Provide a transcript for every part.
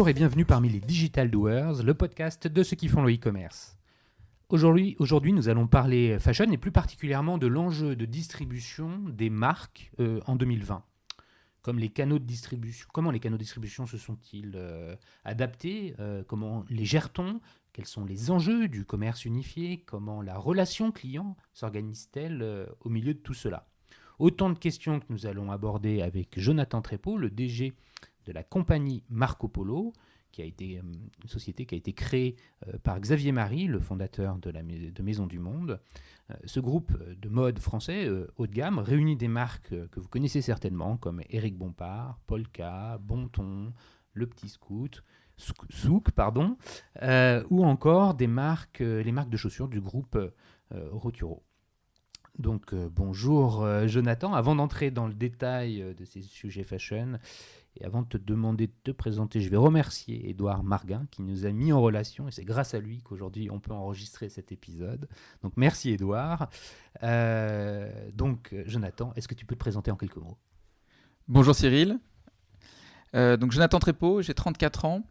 Bonjour et bienvenue parmi les Digital Doers, le podcast de ceux qui font le e-commerce. Aujourd'hui, nous allons parler fashion et plus particulièrement de l'enjeu de distribution des marques en 2020. Comment les canaux de distribution se sont-ils adaptés, comment les gère-t-on, quels sont les enjeux du commerce unifié, comment la relation client s'organise-t-elle au milieu de tout cela. Autant de questions que nous allons aborder avec Jonathan Trépeau, le DG de la compagnie Marco Polo, qui a été une société qui a été créée par Xavier Marie, le fondateur de Maison du Monde. Ce groupe de mode français haut de gamme réunit des marques que vous connaissez certainement, comme Éric Bompard, Polka, Bonton, Le Petit Souk, ou encore les marques de chaussures du groupe Roturo. Donc bonjour Jonathan, avant d'entrer dans le détail de ces sujets fashion, et avant de te demander de te présenter, je vais remercier Édouard Marguin qui nous a mis en relation et c'est grâce à lui qu'aujourd'hui on peut enregistrer cet épisode. Donc merci Édouard. Donc Jonathan, est-ce que tu peux te présenter en quelques mots ? Bonjour Cyril. Donc Jonathan Trépeau, j'ai 34 ans.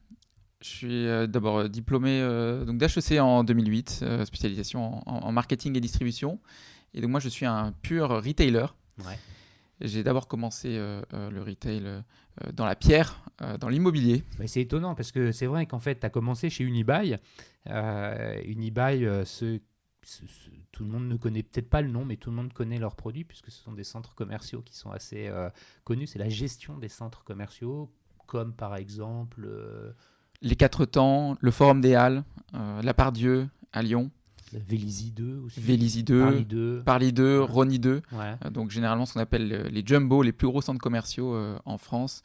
Je suis d'abord diplômé d'HEC en 2008, spécialisation en marketing et distribution. Et donc moi je suis un pur retailer. Ouais. J'ai d'abord commencé le retail dans la pierre, dans l'immobilier. Mais c'est étonnant parce que c'est vrai qu'en fait, tu as commencé chez Unibail. Unibail, tout le monde ne connaît peut-être pas le nom, mais tout le monde connaît leurs produits puisque ce sont des centres commerciaux qui sont assez connus. C'est la gestion des centres commerciaux, comme par exemple... Les Quatre Temps, le Forum des Halles, La Part-Dieu à Lyon. Vélizy 2 aussi. Vélizy 2, Parly 2, ouais. Rosny 2. Ouais. Donc généralement ce qu'on appelle les jumbo, les plus gros centres commerciaux en France,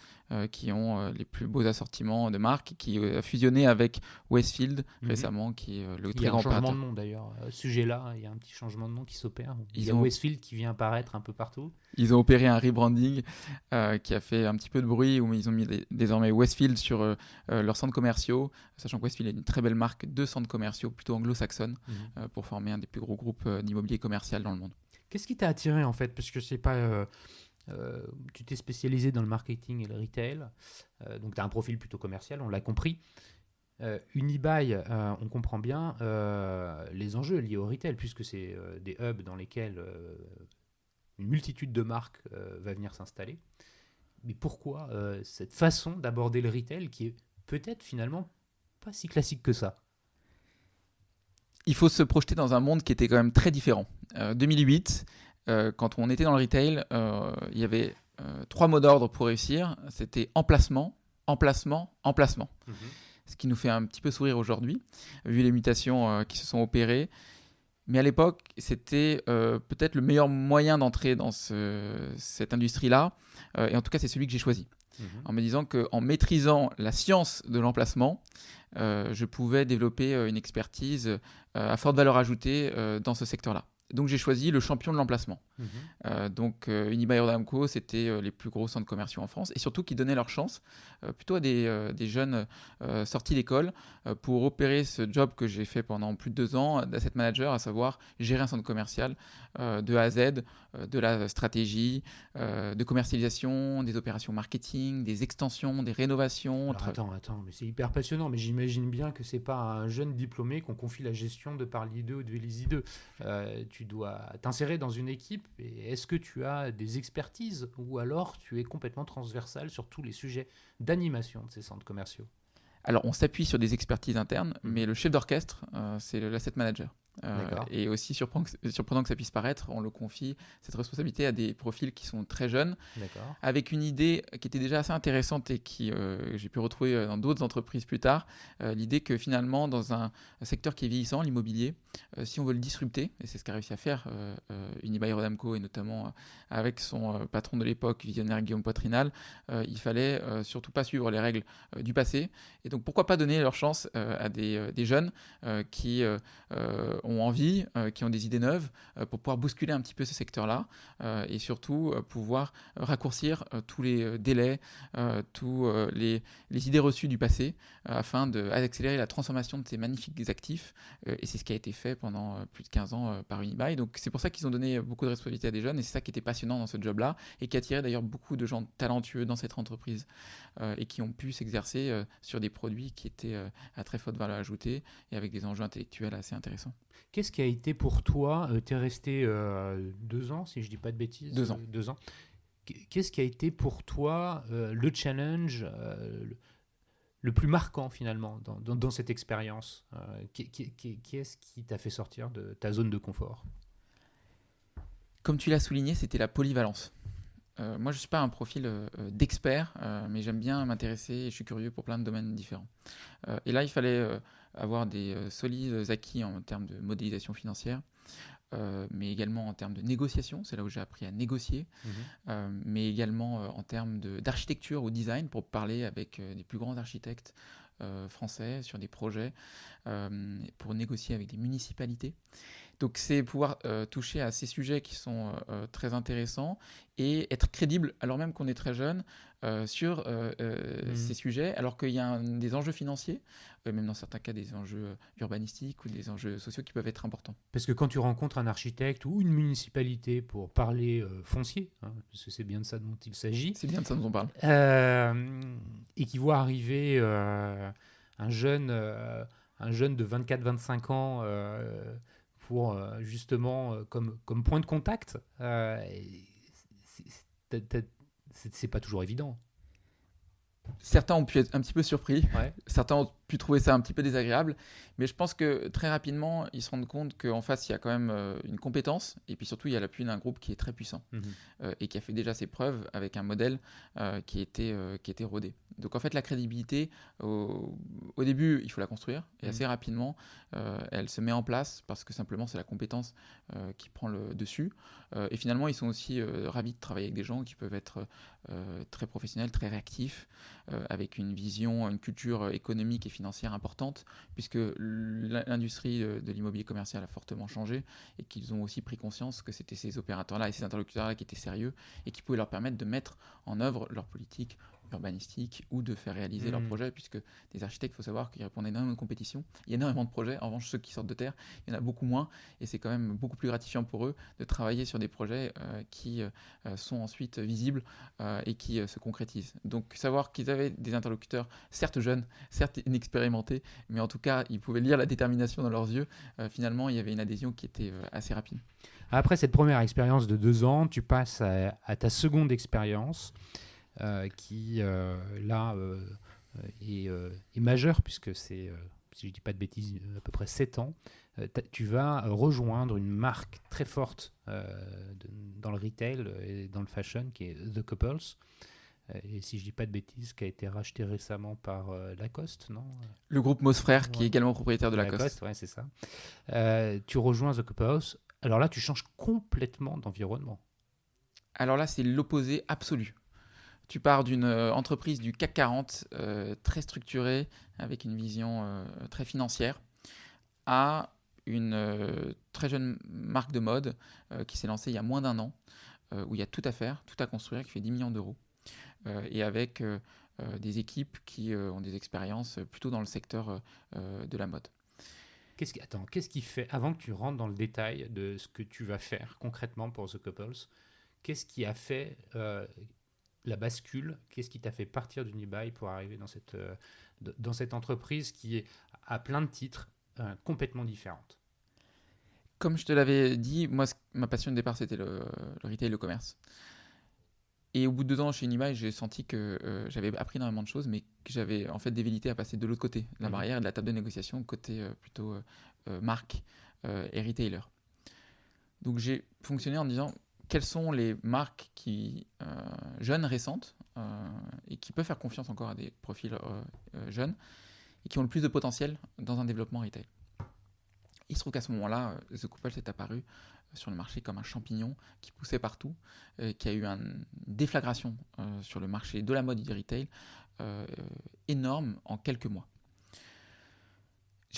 qui ont les plus beaux assortiments de marques, qui a fusionné avec Westfield récemment, qui est le très grand opérateur. Il y a un changement opérateur. de nom d'ailleurs. À ce sujet-là, il y a un petit changement de nom qui s'opère. Il y a ont... Westfield qui vient apparaître un peu partout. Ils ont opéré un rebranding qui a fait un petit peu de bruit, où ils ont mis désormais Westfield sur leurs centres commerciaux, sachant que Westfield est une très belle marque de centres commerciaux plutôt anglo-saxonne, pour former un des plus gros groupes d'immobilier commercial dans le monde. Qu'est-ce qui t'a attiré en fait ? Parce que c'est pas... tu t'es spécialisé dans le marketing et le retail, donc tu as un profil plutôt commercial, on l'a compris. Unibail, on comprend bien les enjeux liés au retail, puisque c'est des hubs dans lesquels une multitude de marques va venir s'installer. Mais pourquoi cette façon d'aborder le retail qui est peut-être finalement pas si classique que ça ? Il faut se projeter dans un monde qui était quand même très différent. 2008, quand on était dans le retail, il y avait 3 mots d'ordre pour réussir. C'était emplacement, emplacement, emplacement. Ce qui nous fait un petit peu sourire aujourd'hui, vu les mutations qui se sont opérées. Mais à l'époque, c'était peut-être le meilleur moyen d'entrer dans cette industrie-là. Et en tout cas, c'est celui que j'ai choisi. En me disant qu'en maîtrisant la science de l'emplacement, je pouvais développer une expertise à forte valeur ajoutée dans ce secteur-là. Donc j'ai choisi le champion de l'emplacement. Donc Unibail Rodamco, c'était les plus gros centres commerciaux en France et surtout qui donnaient leur chance plutôt à des jeunes sortis d'école pour opérer ce job que j'ai fait pendant plus de 2 ans d'asset manager, à savoir gérer un centre commercial de A à Z, de la stratégie, de commercialisation, des opérations marketing, des extensions, des rénovations. Alors, attends, mais c'est hyper passionnant, mais j'imagine bien que c'est pas à un jeune diplômé qu'on confie la gestion de Parly 2 ou de Vélizy 2. Tu dois t'insérer dans une équipe et est-ce que tu as des expertises ou alors tu es complètement transversal sur tous les sujets d'animation de ces centres commerciaux ? Alors on s'appuie sur des expertises internes, mais le chef d'orchestre, c'est l'asset manager. Et aussi surprenant que ça puisse paraître, on le confie cette responsabilité à des profils qui sont très jeunes, avec une idée qui était déjà assez intéressante et qui j'ai pu retrouver dans d'autres entreprises plus tard, l'idée que finalement dans un secteur qui est vieillissant, l'immobilier, si on veut le disrupter, et c'est ce qu'a réussi à faire Unibail Rodamco et notamment avec son patron de l'époque, visionnaire Guillaume Poitrinal, il fallait surtout pas suivre les règles du passé, et donc pourquoi pas donner leur chance à des jeunes qui ont envie, qui ont des idées neuves pour pouvoir bousculer un petit peu ce secteur-là et surtout pouvoir raccourcir tous les délais, tous les idées reçues du passé afin d'accélérer la transformation de ces magnifiques actifs. Et c'est ce qui a été fait pendant plus de 15 ans par Unibail. Donc c'est pour ça qu'ils ont donné beaucoup de responsabilités à des jeunes et c'est ça qui était passionnant dans ce job-là et qui attirait d'ailleurs beaucoup de gens talentueux dans cette entreprise et qui ont pu s'exercer sur des produits qui étaient à très forte valeur ajoutée et avec des enjeux intellectuels assez intéressants. Qu'est-ce qui a été pour toi, tu es resté 2 ans, si je ne dis pas de bêtises. 2 ans. 2 ans. Qu'est-ce qui a été pour toi le challenge le plus marquant finalement dans cette expérience Qu'est-ce qui t'a fait sortir de ta zone de confort? Comme tu l'as souligné, c'était la polyvalence. Moi, je ne suis pas un profil d'expert, mais j'aime bien m'intéresser et je suis curieux pour plein de domaines différents. Et là, il fallait avoir des solides acquis en termes de modélisation financière, mais également en termes de négociation, c'est là où j'ai appris à négocier, mais également en termes d'architecture ou design pour parler avec des plus grands architectes français sur des projets, pour négocier avec des municipalités. Donc c'est pouvoir toucher à ces sujets qui sont très intéressants et être crédible alors même qu'on est très jeune sur ces sujets, alors qu'il y a des enjeux financiers, même dans certains cas des enjeux urbanistiques ou des enjeux sociaux qui peuvent être importants. Parce que quand tu rencontres un architecte ou une municipalité pour parler foncier, parce que c'est bien de ça dont il s'agit, c'est bien de ça dont on parle, et qui voit arriver un jeune de 24-25 ans pour justement comme point de contact, c'est pas toujours évident. Certains ont pu être un petit peu surpris, Ouais. certains ont pu trouver ça un petit peu désagréable, mais je pense que très rapidement, ils se rendent compte qu'en face, il y a quand même une compétence, et puis surtout, il y a l'appui d'un groupe qui est très puissant, et qui a fait déjà ses preuves avec un modèle qui était rodé. Donc en fait, la crédibilité, au début, il faut la construire, et assez rapidement, elle se met en place, parce que simplement, c'est la compétence qui prend le dessus. Et finalement, ils sont aussi ravis de travailler avec des gens qui peuvent être très professionnels, très réactifs, avec une vision, une culture économique et financière importante, puisque l'industrie de l'immobilier commercial a fortement changé et qu'ils ont aussi pris conscience que c'était ces opérateurs-là et ces interlocuteurs-là qui étaient sérieux et qui pouvaient leur permettre de mettre en œuvre leur politique urbanistique ou de faire réaliser leurs projets, puisque des architectes, il faut savoir qu'ils répondent à énormément de compétitions, il y a énormément de projets, en revanche ceux qui sortent de terre, il y en a beaucoup moins, et c'est quand même beaucoup plus gratifiant pour eux de travailler sur des projets qui sont ensuite visibles et qui se concrétisent. Donc savoir qu'ils avaient des interlocuteurs, certes jeunes, certes inexpérimentés, mais en tout cas ils pouvaient lire la détermination dans leurs yeux, finalement il y avait une adhésion qui était assez rapide. Après cette première expérience de 2 ans, tu passes à ta seconde expérience, qui là est majeure, puisque c'est, si je ne dis pas de bêtises, à peu près 7 ans. Tu vas rejoindre une marque très forte dans le retail et dans le fashion, qui est The Couples. Et si je ne dis pas de bêtises, qui a été racheté récemment par Lacoste, non ? Le groupe Moss Frères, qui est également propriétaire de Lacoste. Ouais, c'est ça. Tu rejoins The Couples. Alors là, tu changes complètement d'environnement. Alors là, c'est l'opposé absolu. Tu pars d'une entreprise du CAC 40 très structurée, avec une vision très financière, à une très jeune marque de mode qui s'est lancée il y a moins d'1 an, où il y a tout à faire, tout à construire, qui fait 10 millions d'euros, et avec des équipes qui ont des expériences plutôt dans le secteur de la mode. Qu'est-ce qui fait, avant que tu rentres dans le détail de ce que tu vas faire concrètement pour The Couples, qu'est-ce qui a fait la bascule? Qu'est-ce qui t'a fait partir d'Unibail pour arriver dans cette entreprise qui est à plein de titres complètement différente? Comme je te l'avais dit, moi, ma passion de départ, c'était le retail et le commerce. Et au bout de 2 ans chez Unibail, j'ai senti que j'avais appris énormément de choses, mais que j'avais en fait des velléités à passer de l'autre côté, de la barrière et de la table de négociation, côté plutôt marque et retailer. Donc j'ai fonctionné en disant quelles sont les marques jeunes, récentes, et qui peuvent faire confiance encore à des profils jeunes, et qui ont le plus de potentiel dans un développement retail. Il se trouve qu'à ce moment-là, The Couples est apparu sur le marché comme un champignon qui poussait partout, qui a eu une déflagration sur le marché de la mode et du retail énorme en quelques mois.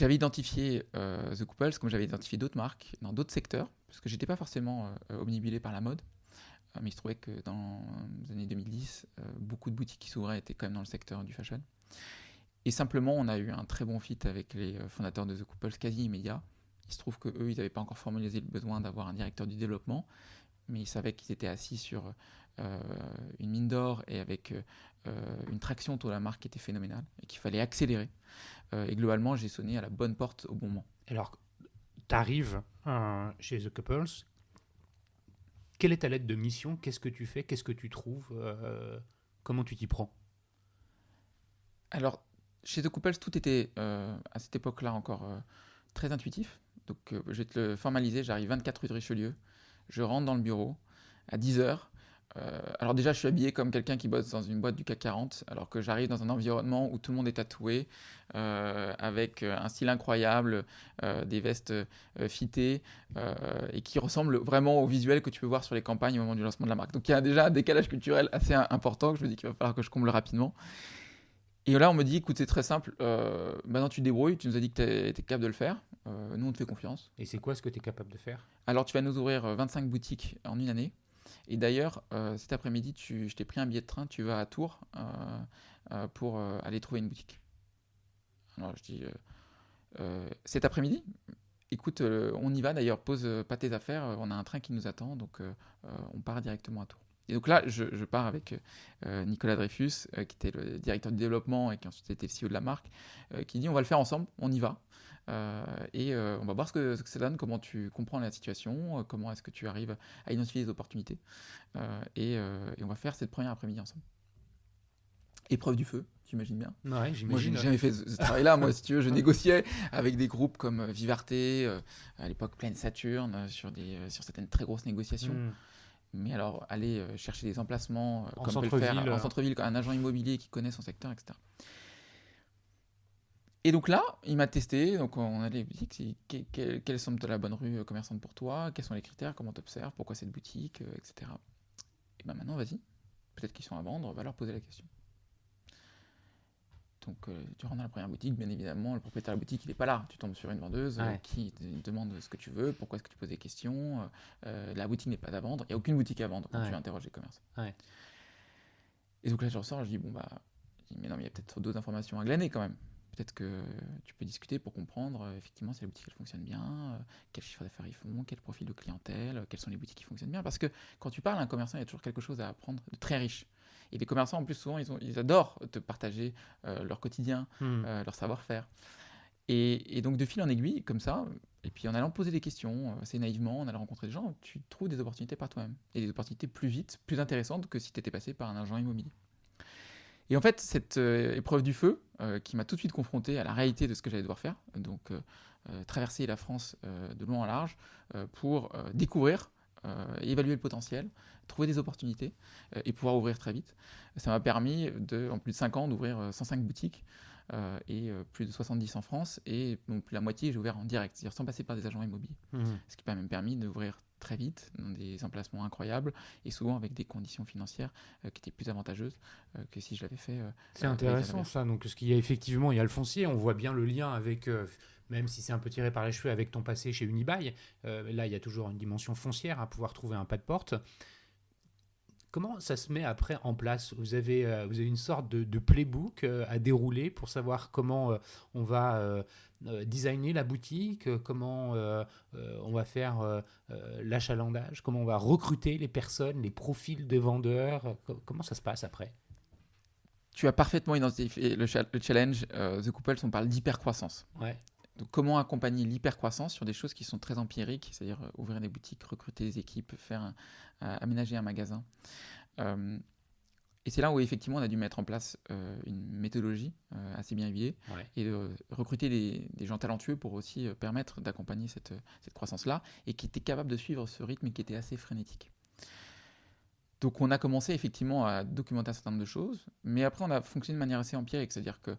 J'avais identifié The Couples comme j'avais identifié d'autres marques dans d'autres secteurs, parce que j'étais pas forcément omnibulé par la mode, mais il se trouvait que dans les années 2010, beaucoup de boutiques qui s'ouvraient étaient quand même dans le secteur du fashion. Et simplement, on a eu un très bon fit avec les fondateurs de The Couples quasi immédiat. Il se trouve qu'eux, ils n'avaient pas encore formalisé le besoin d'avoir un directeur du développement, mais ils savaient qu'ils étaient assis sur une mine d'or et avec une traction autour de la marque qui était phénoménale et qu'il fallait accélérer. Et globalement, j'ai sonné à la bonne porte au bon moment. Alors, tu arrives chez The Couples. Quelle est ta lettre de mission? Qu'est-ce que tu fais? Qu'est-ce que tu trouves? Comment tu t'y prends? Alors, chez The Couples, tout était à cette époque-là encore très intuitif. Donc, je vais te le formaliser. J'arrive 24 rue de Richelieu. Je rentre dans le bureau à 10h. Alors déjà, je suis habillé comme quelqu'un qui bosse dans une boîte du CAC 40, alors que j'arrive dans un environnement où tout le monde est tatoué, avec un style incroyable, des vestes fitées, et qui ressemble vraiment au visuel que tu peux voir sur les campagnes au moment du lancement de la marque. Donc il y a déjà un décalage culturel assez important que je me dis qu'il va falloir que je comble rapidement. Et là, on me dit, écoute, c'est très simple, maintenant tu te débrouilles, tu nous as dit que tu étais capable de le faire, nous on te fait confiance. Et c'est quoi ce que tu es capable de faire? Alors tu vas nous ouvrir 25 boutiques en une année. Et d'ailleurs, cet après-midi, je t'ai pris un billet de train, tu vas à Tours pour aller trouver une boutique. Alors je dis, cet après-midi, écoute, on y va d'ailleurs, pose pas tes affaires, on a un train qui nous attend, donc on part directement à Tours. Et donc là, je pars avec Nicolas Dreyfus, qui était le directeur du développement et qui ensuite était le CEO de la marque, qui dit on va le faire ensemble, on y va. Et on va voir ce que ça donne, comment tu comprends la situation, comment est-ce que tu arrives à identifier les opportunités. Et on va faire cette première après-midi ensemble. Épreuve du feu, j'imagine bien. Ouais, j'imagine. Moi, je n'ai jamais fait ce travail-là. Moi, si tu veux, je négociais avec des groupes comme Vivarté, à l'époque Pleine Saturne, sur certaines très grosses négociations. Mais alors, aller chercher des emplacements, En comme peut le faire centre-ville. en centre-ville, un agent immobilier qui connaît son secteur, etc. Et donc là, il m'a testé, donc on a les boutiques, quelle semble la bonne rue commerçante pour toi, quels sont les critères, comment tu observes, pourquoi cette boutique, etc. Et ben maintenant, vas-y, peut-être qu'ils sont à vendre, va leur poser la question. Donc tu rentres dans la première boutique, bien évidemment, le propriétaire de la boutique, il n'est pas là, tu tombes sur une vendeuse qui te demande ce que tu veux, pourquoi est-ce que tu poses des questions, la boutique n'est pas à vendre, il n'y a aucune boutique à vendre quand tu interroges les commerçants. Et donc là, je ressors, je dis, mais non, mais il y a peut-être d'autres informations à glaner quand même. Peut-être que tu peux discuter pour comprendre effectivement si la boutique elle fonctionne bien, quel chiffre d'affaires ils font, quel profil de clientèle, quelles sont les boutiques qui fonctionnent bien. Parce que quand tu parles à un commerçant, il y a toujours quelque chose à apprendre de très riche. Et les commerçants, en plus, souvent, ils adorent te partager leur quotidien, leur savoir-faire. Et donc, de fil en aiguille, comme ça, et puis en allant poser des questions, assez naïvement, en allant rencontrer des gens, tu trouves des opportunités par toi-même. Et des opportunités plus vite, plus intéressantes que si tu étais passé par un agent immobilier. Et en fait, cette épreuve du feu, qui m'a tout de suite confronté à la réalité de ce que j'allais devoir faire, donc traverser la France de long en large pour découvrir, évaluer le potentiel, trouver des opportunités et pouvoir ouvrir très vite. Ça m'a permis, en plus de 5 ans, d'ouvrir 105 boutiques et plus de 70 en France, et donc la moitié j'ai ouvert en direct, c'est-à-dire sans passer par des agents immobiliers. Ce qui m'a même permis d'ouvrir très vite, dans des emplacements incroyables, et souvent avec des conditions financières qui étaient plus avantageuses que si je l'avais fait. C'est intéressant ça, donc, parce qu'il y a effectivement, il y a le foncier, on voit bien le lien avec, même si c'est un peu tiré par les cheveux, avec ton passé chez Unibail, là il y a toujours une dimension foncière à pouvoir trouver un pas de porte. Comment ça se met après en place? Vous avez une sorte de playbook à dérouler pour savoir comment on va designer la boutique, comment on va faire l'achalandage, comment on va recruter les personnes, les profils des vendeurs. Comment ça se passe après? Tu as parfaitement identifié le challenge. The Couples, on parle d'hypercroissance. Ouais. Donc, comment accompagner l'hypercroissance sur des choses qui sont très empiriques, c'est-à-dire ouvrir des boutiques, recruter des équipes, aménager un magasin. Et c'est là où effectivement on a dû mettre en place une méthodologie assez bien huilée et de recruter des gens talentueux pour aussi permettre d'accompagner cette croissance-là et qui étaient capables de suivre ce rythme qui était assez frénétique. Donc on a commencé effectivement à documenter un certain nombre de choses, mais après on a fonctionné de manière assez empirique, c'est-à-dire que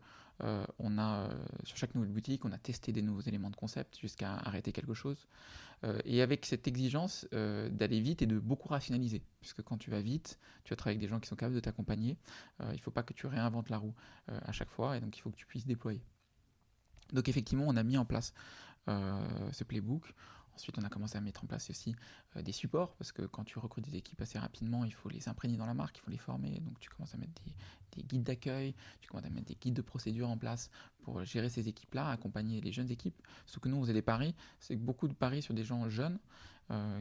on a sur chaque nouvelle boutique, on a testé des nouveaux éléments de concept jusqu'à arrêter quelque chose, et avec cette exigence d'aller vite et de beaucoup rationaliser, puisque quand tu vas vite, tu vas travailler avec des gens qui sont capables de t'accompagner. Il ne faut pas que tu réinventes la roue à chaque fois, et donc il faut que tu puisses déployer. Donc effectivement, on a mis en place ce playbook. Ensuite, on a commencé à mettre en place aussi des supports, parce que quand tu recrutes des équipes assez rapidement, il faut les imprégner dans la marque, il faut les former. Donc tu commences à mettre des guides d'accueil, tu commences à mettre des guides de procédure en place pour gérer ces équipes-là, accompagner les jeunes équipes. Ce que nous, on faisait des paris, c'est beaucoup de paris sur des gens jeunes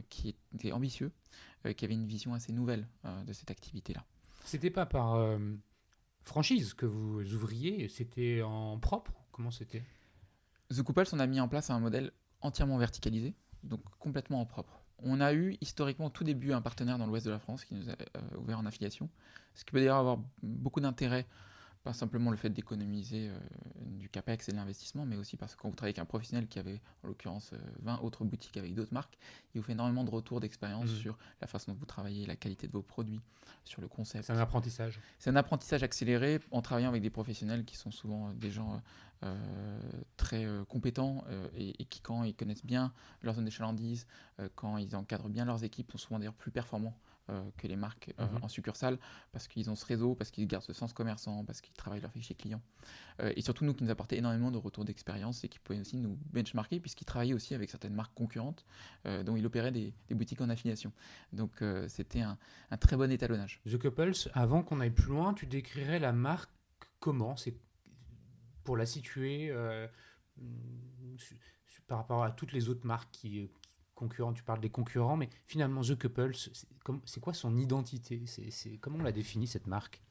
qui étaient ambitieux, qui avaient une vision assez nouvelle de cette activité-là. C'était pas par franchise que vous ouvriez, c'était en propre? Comment c'était? The Couples, on a mis en place un modèle entièrement verticalisé, donc complètement en propre. On a eu historiquement au tout début un partenaire dans l'ouest de la France qui nous a ouvert en affiliation, ce qui peut d'ailleurs avoir beaucoup d'intérêt, pas simplement le fait d'économiser du capex et de l'investissement, mais aussi parce que quand vous travaillez avec un professionnel qui avait en l'occurrence 20 autres boutiques avec d'autres marques, il vous fait énormément de retours d'expérience sur la façon dont vous travaillez, la qualité de vos produits, sur le concept. C'est un apprentissage. C'est un apprentissage accéléré en travaillant avec des professionnels qui sont souvent des gens très compétents et qui, quand ils connaissent bien leur zone d'échalandise, quand ils encadrent bien leurs équipes, sont souvent d'ailleurs plus performants que les marques en succursale, parce qu'ils ont ce réseau, parce qu'ils gardent ce sens commerçant, parce qu'ils travaillent leur fichier client. Et surtout nous qui nous apportaient énormément de retours d'expérience et qui pouvaient aussi nous benchmarker, puisqu'ils travaillaient aussi avec certaines marques concurrentes dont ils opéraient des boutiques en affiliation. Donc c'était un très bon étalonnage. The Couples, avant qu'on aille plus loin, tu décrirais la marque comment? C'est pour la situer par rapport à toutes les autres marques concurrentes. Tu parles des concurrents, mais finalement The Couples, c'est quoi son identité? Comment on la définit, cette marque?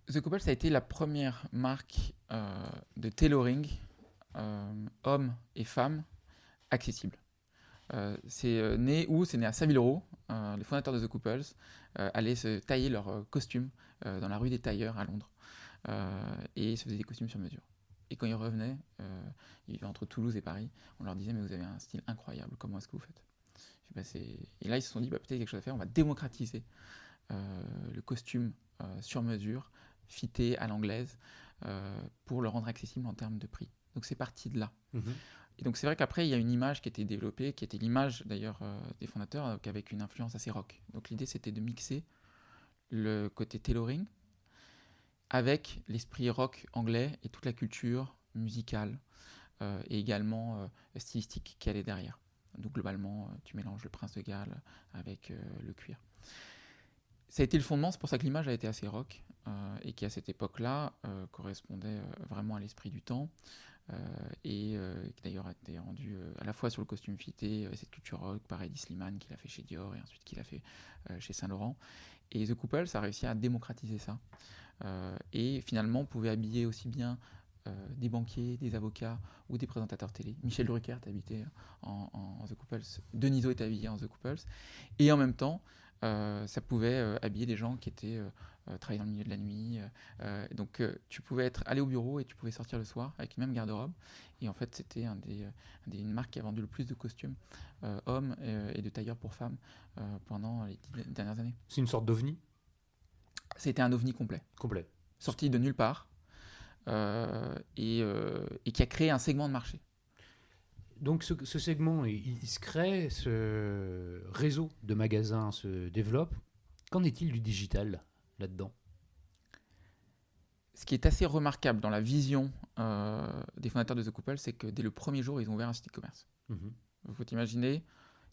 The Couples a été la première marque de tailoring hommes et femmes accessible. C'est né où? C'est né à Savile-Row. Les fondateurs de The Couples allaient se tailler leurs costumes dans la rue des Tailleurs à Londres et se faisaient des costumes sur mesure. Et quand ils revenaient, ils vivaient entre Toulouse et Paris, on leur disait mais vous avez un style incroyable, comment est-ce que vous faites? Et là ils se sont dit peut-être quelque chose à faire, on va démocratiser le costume sur mesure, fité à l'anglaise, pour le rendre accessible en termes de prix. Donc c'est parti de là. Et donc c'est vrai qu'après il y a une image qui a été développée, qui était l'image d'ailleurs des fondateurs, avec une influence assez rock. Donc l'idée c'était de mixer le côté tailoring avec l'esprit rock anglais et toute la culture musicale et également stylistique qui allait derrière. Donc globalement tu mélanges le Prince de Galles avec le cuir. Ça a été le fondement, c'est pour ça que l'image a été assez rock et qui à cette époque-là correspondait vraiment à l'esprit du temps et qui d'ailleurs a été rendu à la fois sur le costume fité, cette culture rock par Eddie Slimane qui l'a fait chez Dior et ensuite qui l'a fait chez Saint-Laurent. Et The Couples a réussi à démocratiser ça et finalement pouvait habiller aussi bien des banquiers, des avocats ou des présentateurs télé. Michel Drucker est habillé en The Couples, Denisot est habillé en The Couples et en même temps ça pouvait habiller des gens qui étaient travailler dans le milieu de la nuit. Donc tu pouvais aller au bureau et tu pouvais sortir le soir avec une même garde-robe. Et en fait, c'était une marque qui a vendu le plus de costumes hommes et de tailleurs pour femmes pendant les 10 dernières années. C'est une sorte d'ovni? C'était un ovni complet. Complet. Sorti de nulle part et qui a créé un segment de marché. Donc ce segment, il se crée, ce réseau de magasins se développe. Qu'en est-il du digital là-dedans? Ce qui est assez remarquable dans la vision des fondateurs de The Couples, c'est que dès le premier jour, ils ont ouvert un site e-commerce. Il faut imaginer,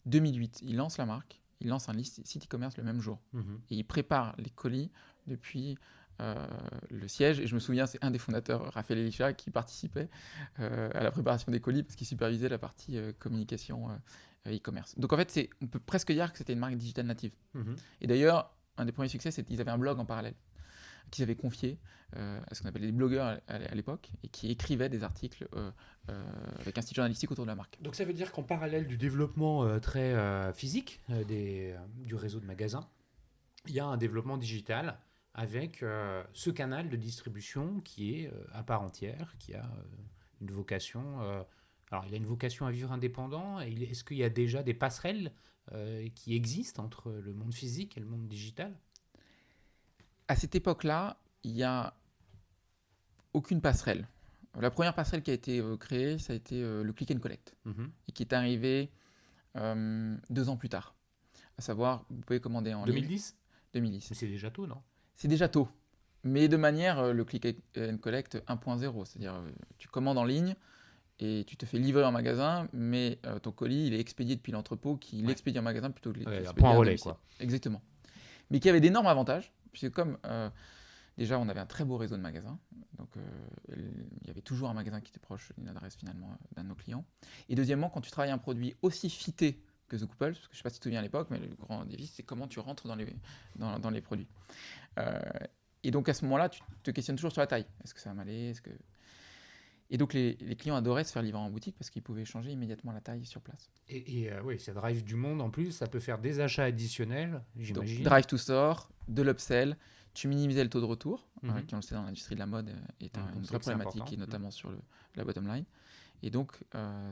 2008, ils lancent la marque, ils lancent un site e-commerce le même jour. Et ils préparent les colis depuis le siège. Et je me souviens, c'est un des fondateurs, Raphaël Elisha, qui participait à la préparation des colis parce qu'il supervisait la partie communication e-commerce. Donc en fait, on peut presque dire que c'était une marque digitale native. Et d'ailleurs, un des premiers succès, c'est qu'ils avaient un blog en parallèle qu'ils avaient confié à ce qu'on appelait les blogueurs à l'époque et qui écrivaient des articles avec un style journalistique autour de la marque. Donc ça veut dire qu'en parallèle du développement très physique du réseau de magasins, il y a un développement digital avec ce canal de distribution qui est à part entière, qui a une vocation... alors il a une vocation à vivre indépendant. Est-ce qu'il y a déjà des passerelles qui existent entre le monde physique et le monde digital? À cette époque-là, il n'y a aucune passerelle. La première passerelle qui a été créée, ça a été le click and collect, et qui est arrivé 2 ans plus tard. À savoir, vous pouvez commander en 2010 ligne. 2010. Mais c'est déjà tôt, non? C'est déjà tôt. mais de manière le click and collect 1.0, c'est-à-dire tu commandes en ligne et tu te fais livrer en magasin, mais ton colis il est expédié depuis l'entrepôt qui l'expédie en magasin plutôt que Un l'expédier point à relais, domicile. quoi. Exactement. Mais qui avait d'énormes avantages, puisque comme déjà on avait un très beau réseau de magasins, donc il y avait toujours un magasin qui était proche d'une adresse finalement d'un de nos clients. Et deuxièmement, quand tu travailles un produit aussi fité que The Couple, parce que je ne sais pas si tu te souviens à l'époque, mais le grand défi c'est comment tu rentres dans les produits. Euh, et donc à ce moment-là, tu te questionnes toujours sur la taille. Est-ce que ça va m'aller? Et donc les clients adoraient se faire livrer en boutique parce qu'ils pouvaient changer immédiatement la taille sur place. Oui, ça drive du monde en plus, ça peut faire des achats additionnels, Donc j'imagine. drive to store, de l'upsell, tu minimisais le taux de retour, Mhm. qui on le sait dans l'industrie de la mode est Donc, une c'est vraie que c'est problématique, important. et notamment sur la bottom line. Et donc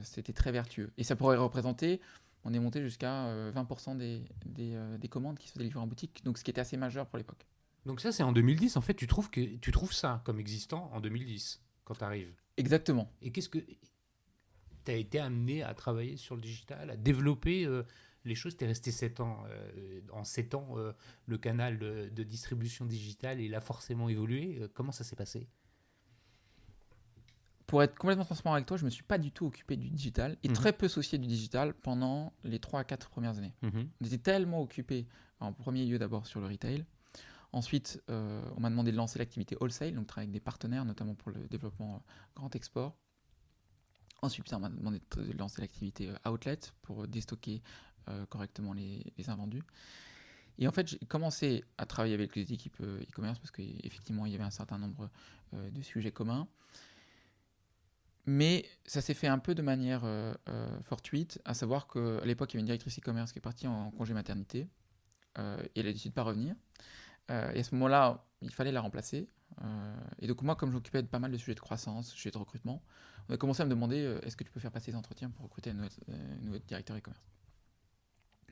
c'était très vertueux. Et ça pourrait représenter, on est monté jusqu'à 20% des commandes qui se faisaient livrer en boutique, donc ce qui était assez majeur pour l'époque. Donc ça, c'est en 2010. En fait, tu trouves ça comme existant en 2010, quand tu arrives. Exactement. Et qu'est-ce que tu as été amené à travailler sur le digital, à développer les choses? Tu es resté 7 ans. En 7 ans, le canal de distribution digitale, il a forcément évolué. Comment ça s'est passé? Pour être complètement transparent avec toi, je ne me suis pas du tout occupé du digital et très peu soucié du digital pendant les 3 à 4 premières années. On était tellement occupé, en premier lieu d'abord sur le retail. Ensuite, on m'a demandé de lancer l'activité wholesale, donc travailler avec des partenaires, notamment pour le développement grand export. Ensuite, on m'a demandé de lancer l'activité outlet pour déstocker correctement les invendus. Et en fait, j'ai commencé à travailler avec les équipes e-commerce parce qu'effectivement, il y avait un certain nombre de sujets communs. Mais ça s'est fait un peu de manière fortuite, à savoir qu'à l'époque, il y avait une directrice e-commerce qui est partie en congé maternité et elle a décidé de ne pas revenir. Et à ce moment-là, il fallait la remplacer. Et donc moi, comme j'occupais de pas mal de sujets de croissance, sujets de recrutement, on a commencé à me demander est-ce que tu peux faire passer des entretiens pour recruter un nouveau directeur e-commerce.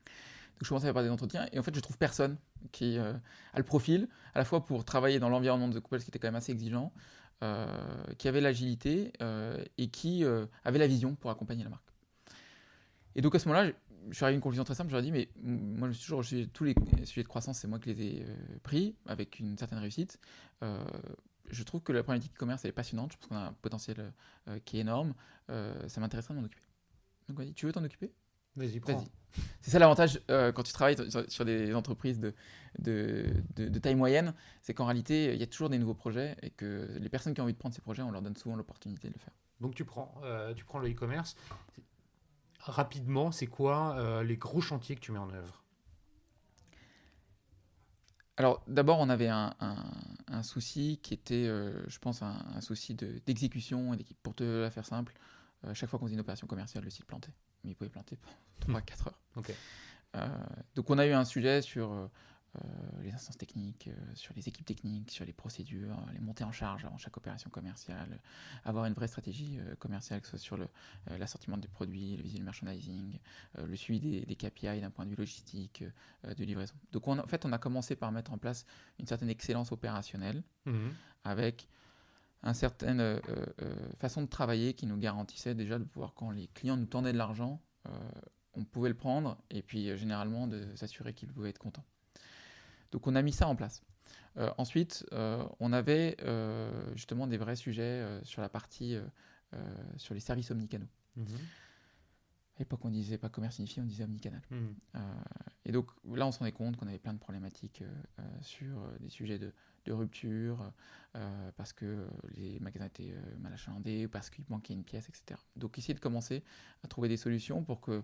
Donc je commençais à faire des entretiens et en fait je trouve personne qui a le profil, à la fois pour travailler dans l'environnement de The Couple qui était quand même assez exigeant, qui avait l'agilité et qui avait la vision pour accompagner la marque. Et donc à ce moment-là, je suis arrivé à une conclusion très simple, je leur ai dit, mais moi tous les sujets de croissance, c'est moi qui les ai pris avec une certaine réussite. Je trouve que la problématique e-commerce elle est passionnante, je pense qu'on a un potentiel qui est énorme, ça m'intéresserait de m'en occuper. Donc on m'a dit, tu veux t'en occuper? Vas-y, prends. Vas-y. C'est ça l'avantage quand tu travailles sur des entreprises de taille moyenne, c'est qu'en réalité, il y a toujours des nouveaux projets et que les personnes qui ont envie de prendre ces projets, on leur donne souvent l'opportunité de le faire. Donc tu prends le e-commerce. Rapidement, c'est quoi les gros chantiers que tu mets en œuvre? Alors d'abord, on avait un souci qui était, je pense, un souci d'exécution et d'équipe. Pour te la faire simple, chaque fois qu'on faisait une opération commerciale, le site plantait. Mais il pouvait planter pendant 3-4 heures. Ok. Donc on a eu un sujet sur les instances techniques, sur les équipes techniques, sur les procédures, les montées en charge avant chaque opération commerciale, avoir une vraie stratégie commerciale, que ce soit sur l'assortiment des produits, le visual merchandising, le suivi des KPI d'un point de vue logistique, de livraison. Donc en fait, on a commencé par mettre en place une certaine excellence opérationnelle avec une certaine façon de travailler qui nous garantissait déjà de pouvoir, quand les clients nous tendaient de l'argent, on pouvait le prendre et puis généralement de s'assurer qu'ils pouvaient être contents. Donc on a mis ça en place. Ensuite, on avait justement des vrais sujets sur la partie, sur les services omnicanaux. À l'époque, on ne disait pas commerce unifié, on disait omnicanal. Et donc là, on se rendait compte qu'on avait plein de problématiques sur des sujets de rupture, parce que les magasins étaient mal achalandés, parce qu'il manquait une pièce, etc. Donc essayer de commencer à trouver des solutions pour que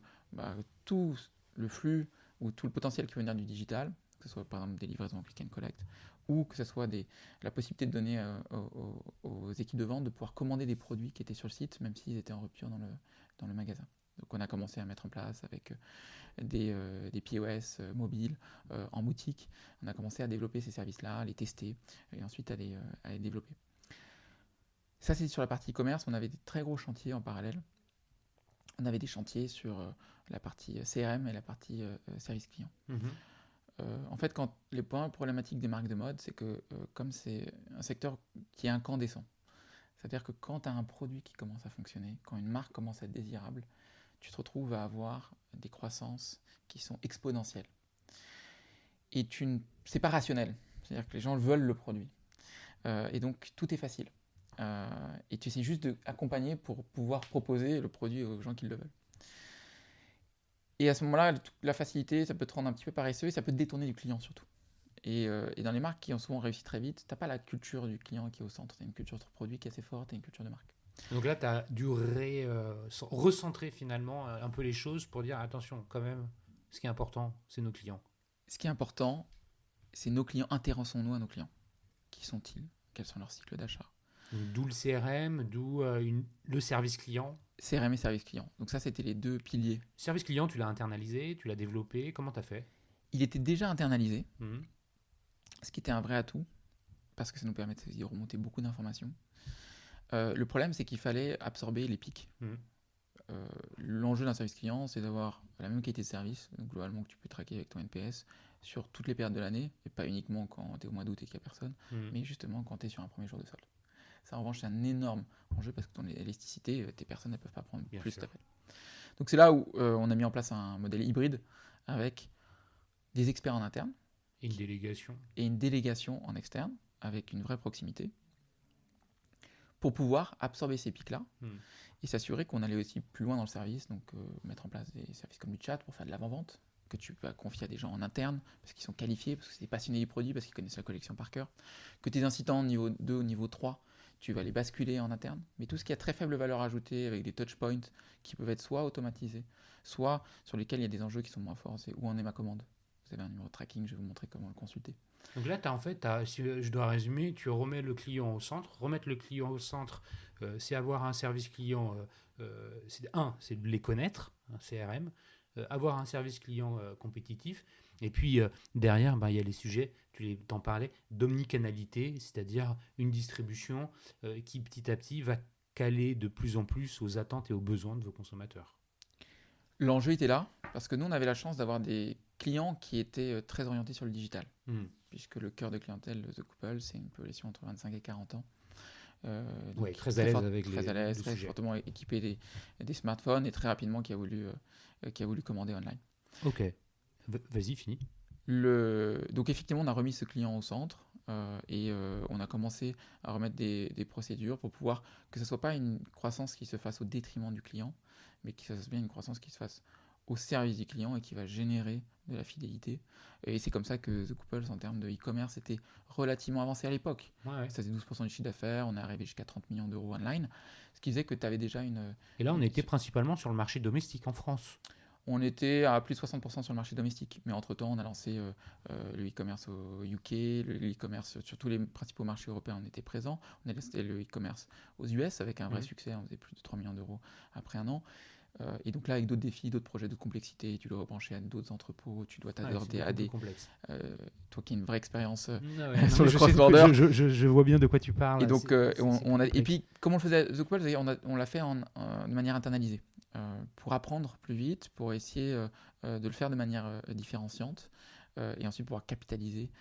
tout le flux ou tout le potentiel qui venait du digital, que ce soit par exemple des livraisons en click and collect, ou que ce soit la possibilité de donner aux équipes de vente de pouvoir commander des produits qui étaient sur le site, même s'ils étaient en rupture dans le magasin. Donc on a commencé à mettre en place avec des POS mobiles en boutique. On a commencé à développer ces services-là, à les tester et ensuite à les développer. Ça, c'est sur la partie e-commerce. On avait des très gros chantiers en parallèle. On avait des chantiers sur la partie CRM et la partie service client. En fait, quand les points problématiques des marques de mode, c'est que comme c'est un secteur qui est incandescent, c'est-à-dire que quand tu as un produit qui commence à fonctionner, quand une marque commence à être désirable, tu te retrouves à avoir des croissances qui sont exponentielles. Et c'est pas rationnel, c'est-à-dire que les gens veulent le produit. Et donc, tout est facile. Et tu essaies juste d'accompagner pour pouvoir proposer le produit aux gens qui le veulent. Et à ce moment-là, la facilité, ça peut te rendre un petit peu paresseux et ça peut te détourner du client surtout. Et dans les marques qui ont souvent réussi très vite, tu n'as pas la culture du client qui est au centre. Tu as une culture de produit qui est assez forte et une culture de marque. Donc là, tu as dû recentrer finalement un peu les choses pour dire attention, quand même, ce qui est important, c'est nos clients. Ce qui est important, c'est nos clients. Intéressons-nous à nos clients. Qui sont-ils? Quels sont leurs cycles d'achat? D'où le CRM, d'où le service client. CRM et service client. Donc ça, c'était les deux piliers. Service client, tu l'as internalisé, tu l'as développé. Comment tu as fait? Il était déjà internalisé, ce qui était un vrai atout, parce que ça nous permettait d'y remonter beaucoup d'informations. Le problème, c'est qu'il fallait absorber les pics. L'enjeu d'un service client, c'est d'avoir la même qualité de service, donc globalement que tu peux traquer avec ton NPS sur toutes les périodes de l'année, et pas uniquement quand tu es au mois d'août et qu'il n'y a personne, mais justement quand tu es sur un premier jour de solde. Ça, en revanche, c'est un énorme enjeu parce que ton élasticité, tes personnes ne peuvent pas prendre Bien plus sûr. d'appels. Donc c'est là où on a mis en place un modèle hybride avec des experts en interne Et une délégation. et une délégation en externe avec une vraie proximité pour pouvoir absorber ces pics-là et s'assurer qu'on allait aussi plus loin dans le service, donc mettre en place des services comme du chat pour faire de l'avant-vente, que tu vas confier à des gens en interne, parce qu'ils sont qualifiés, parce que c'est des passionnés du produit, parce qu'ils connaissent la collection par cœur, que tes incitants niveau 2, niveau 3, tu vas les basculer en interne, mais tout ce qui a très faible valeur ajoutée, avec des touchpoints qui peuvent être soit automatisés, soit sur lesquels il y a des enjeux qui sont moins forts, c'est où en est ma commande. Vous avez un numéro de tracking, je vais vous montrer comment le consulter. Donc là, si je dois résumer, tu remets le client au centre. Remettre le client au centre, c'est avoir un service client, c'est de les connaître, un CRM, avoir un service client compétitif. Et puis derrière, il y a les sujets, t'en parlais, d'omnicanalité, c'est-à-dire une distribution qui petit à petit va caler de plus en plus aux attentes et aux besoins de vos consommateurs. L'enjeu était là, parce que nous, on avait la chance d'avoir des clients qui étaient très orientés sur le digital, puisque le cœur de clientèle de The Couple, c'est une population entre 25 et 40 ans. Oui, très à l'aise avec très à l'aise, très sujets. fortement équipé des smartphones et très rapidement qui a voulu commander online. Ok, vas-y, fini. Donc effectivement, on a remis ce client au centre et on a commencé à remettre des procédures pour pouvoir que ce ne soit pas une croissance qui se fasse au détriment du client, mais que ce soit bien une croissance qui se fasse au service du client et qui va générer de la fidélité. Et c'est comme ça que The Couples, en termes de e-commerce, était relativement avancé à l'époque. Ouais. Ça faisait 12% du chiffre d'affaires, on est arrivé jusqu'à 30 millions d'euros online, ce qui faisait que tu avais déjà une... Et là, on était principalement sur le marché domestique en France. On était à plus de 60% sur le marché domestique, mais entre-temps, on a lancé le e-commerce au UK, le e-commerce sur tous les principaux marchés européens, on était présent. On a lancé le e-commerce aux US avec un vrai succès, on faisait plus de 3 millions d'euros après un an. Et donc là, avec d'autres défis, d'autres projets de complexité, tu dois rebrancher à d'autres entrepôts, tu dois t'adapter à des... toi qui as une vraie expérience sur le cross-border. Je vois bien de quoi tu parles. Et donc, et puis, comment on le faisait The Couple, on l'a fait de manière internalisée. Pour apprendre plus vite, pour essayer de le faire de manière différenciante et ensuite pouvoir capitaliser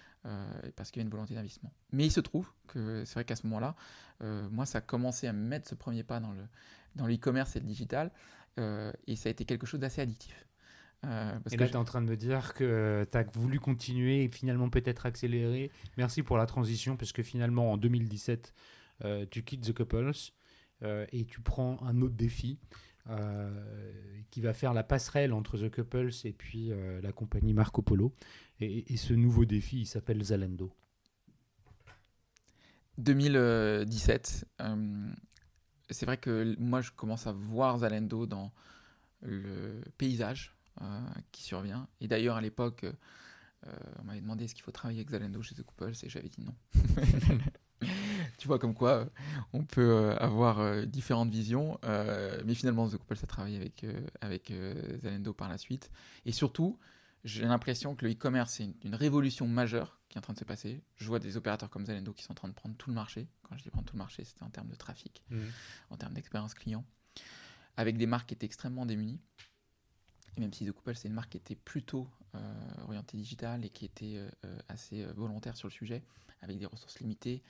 parce qu'il y a une volonté d'investissement. Mais il se trouve que c'est vrai qu'à ce moment-là, moi, ça a commencé à me mettre ce premier pas dans le e-commerce et le digital et ça a été quelque chose d'assez addictif. Et là, tu es en train de me dire que tu as voulu continuer et finalement peut-être accélérer. Merci pour la transition parce que finalement, en 2017, tu quittes The Couples et tu prends un autre défi. Qui va faire la passerelle entre The Couples et puis la compagnie Marco Polo. Et ce nouveau défi, il s'appelle Zalando. 2017, c'est vrai que moi, je commence à voir Zalando dans le paysage qui survient. Et d'ailleurs, à l'époque, on m'avait demandé est-ce qu'il faut travailler avec Zalando chez The Couples et j'avais dit non. Tu vois comme quoi on peut avoir différentes visions, mais finalement The Couple a travaillé avec Zalando par la suite. Et surtout, j'ai l'impression que le e-commerce c'est une révolution majeure qui est en train de se passer. Je vois des opérateurs comme Zalando qui sont en train de prendre tout le marché. Quand je dis prendre tout le marché, c'était en termes de trafic, en termes d'expérience client, avec des marques qui étaient extrêmement démunies. Et même si The Couple c'est une marque qui était plutôt orientée digitale et qui était assez volontaire sur le sujet, avec des ressources limitées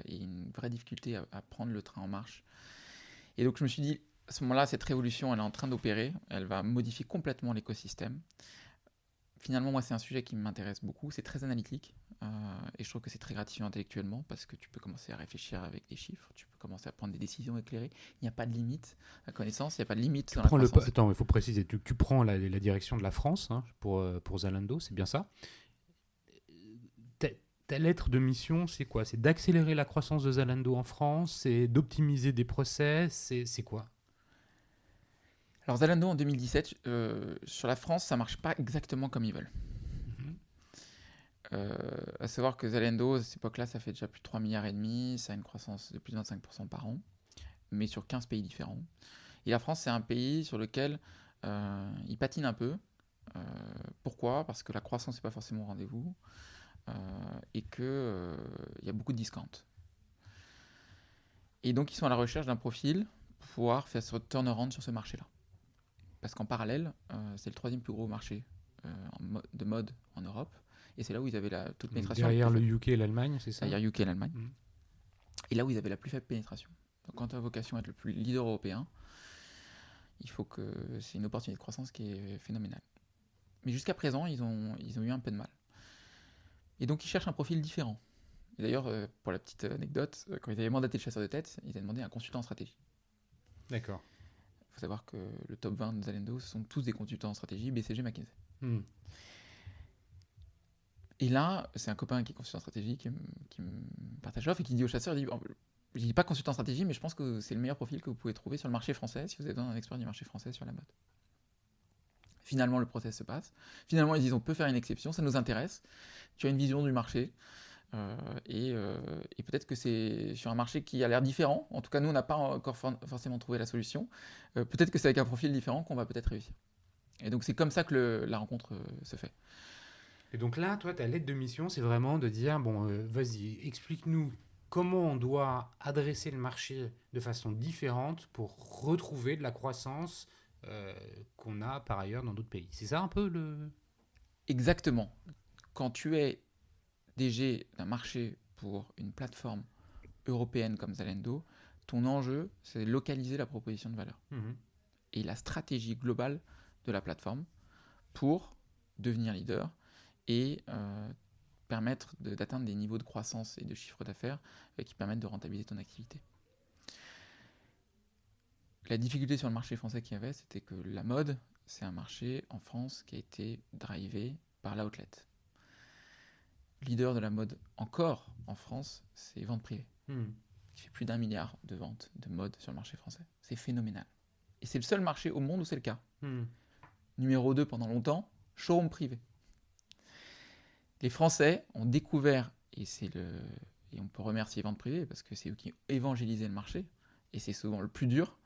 et une vraie difficulté à prendre le train en marche. Et donc je me suis dit, à ce moment-là, cette révolution, elle est en train d'opérer, elle va modifier complètement l'écosystème. finalement, moi, c'est un sujet qui m'intéresse beaucoup. C'est très analytique et je trouve que c'est très gratifiant intellectuellement parce que tu peux commencer à réfléchir avec des chiffres, tu peux commencer à prendre des décisions éclairées. Il n'y a pas de limite à la connaissance, il n'y a pas de limite dans la croissance. Attends, il faut préciser, tu prends la direction de la France hein, pour Zalando, c'est bien ça. Ta lettre de mission, c'est quoi? C'est d'accélérer la croissance de Zalando en France, c'est d'optimiser des process, c'est quoi? Alors Zalando en 2017, sur la France, ça marche pas exactement comme ils veulent. À savoir que Zalando, à cette époque-là, ça fait déjà plus de 3,5 milliards, ça a une croissance de plus de 25% par an, mais sur 15 pays différents. Et la France, c'est un pays sur lequel il patine un peu. Pourquoi? Parce que la croissance n'est pas forcément au rendez-vous et qu'il y a beaucoup de discount. Et donc, ils sont à la recherche d'un profil pour pouvoir faire ce turnaround sur ce marché-là. Parce qu'en parallèle, c'est le 3e plus gros marché de mode en Europe. Et c'est là où ils avaient toute pénétration. Derrière le UK et l'Allemagne, c'est ça? Derrière UK et l'Allemagne. Et là où ils avaient la plus faible pénétration. Donc quand tu as vocation à être le plus leader européen, il faut que c'est une opportunité de croissance qui est phénoménale. Mais jusqu'à présent, ils ont eu un peu de mal. Et donc ils cherchent un profil différent. Et d'ailleurs, pour la petite anecdote, quand ils avaient mandaté le chasseur de tête, ils avaient demandé un consultant en stratégie. D'accord. Il faut savoir que le top 20 de Zalando, ce sont tous des consultants en stratégie, BCG, McKinsey. Et là, c'est un copain qui est consultant en stratégie qui me partage l'offre et qui dit au chasseur, je dis pas consultant en stratégie, mais je pense que c'est le meilleur profil que vous pouvez trouver sur le marché français si vous avez besoin d'un expert du marché français sur la mode. Finalement, le process se passe. Finalement, ils disent on peut faire une exception, ça nous intéresse. Tu as une vision du marché. Et peut-être que c'est sur un marché qui a l'air différent. En tout cas, nous, on n'a pas encore forcément trouvé la solution. Peut-être que c'est avec un profil différent qu'on va peut-être réussir. Et donc, c'est comme ça que la rencontre se fait. Et donc là, toi, ta lettre de mission, c'est vraiment de dire, bon, vas-y, explique-nous comment on doit adresser le marché de façon différente pour retrouver de la croissance qu'on a par ailleurs dans d'autres pays. C'est ça un peu le... Exactement. Quand tu es DG d'un marché pour une plateforme européenne comme Zalando, ton enjeu, c'est de localiser la proposition de valeur et la stratégie globale de la plateforme pour devenir leader et permettre d'atteindre des niveaux de croissance et de chiffre d'affaires qui permettent de rentabiliser ton activité. La difficulté sur le marché français qu'il y avait, c'était que la mode, c'est un marché en France qui a été drivé par l'outlet. Leader de la mode encore en France, c'est Vente Privée. Qui fait plus d'1 milliard de ventes de mode sur le marché français. C'est phénoménal. Et c'est le seul marché au monde où c'est le cas. Numéro 2 pendant longtemps, showroom privé. Les Français ont découvert, et on peut remercier Vente Privée parce que c'est eux qui ont évangélisé le marché, et c'est souvent le plus dur,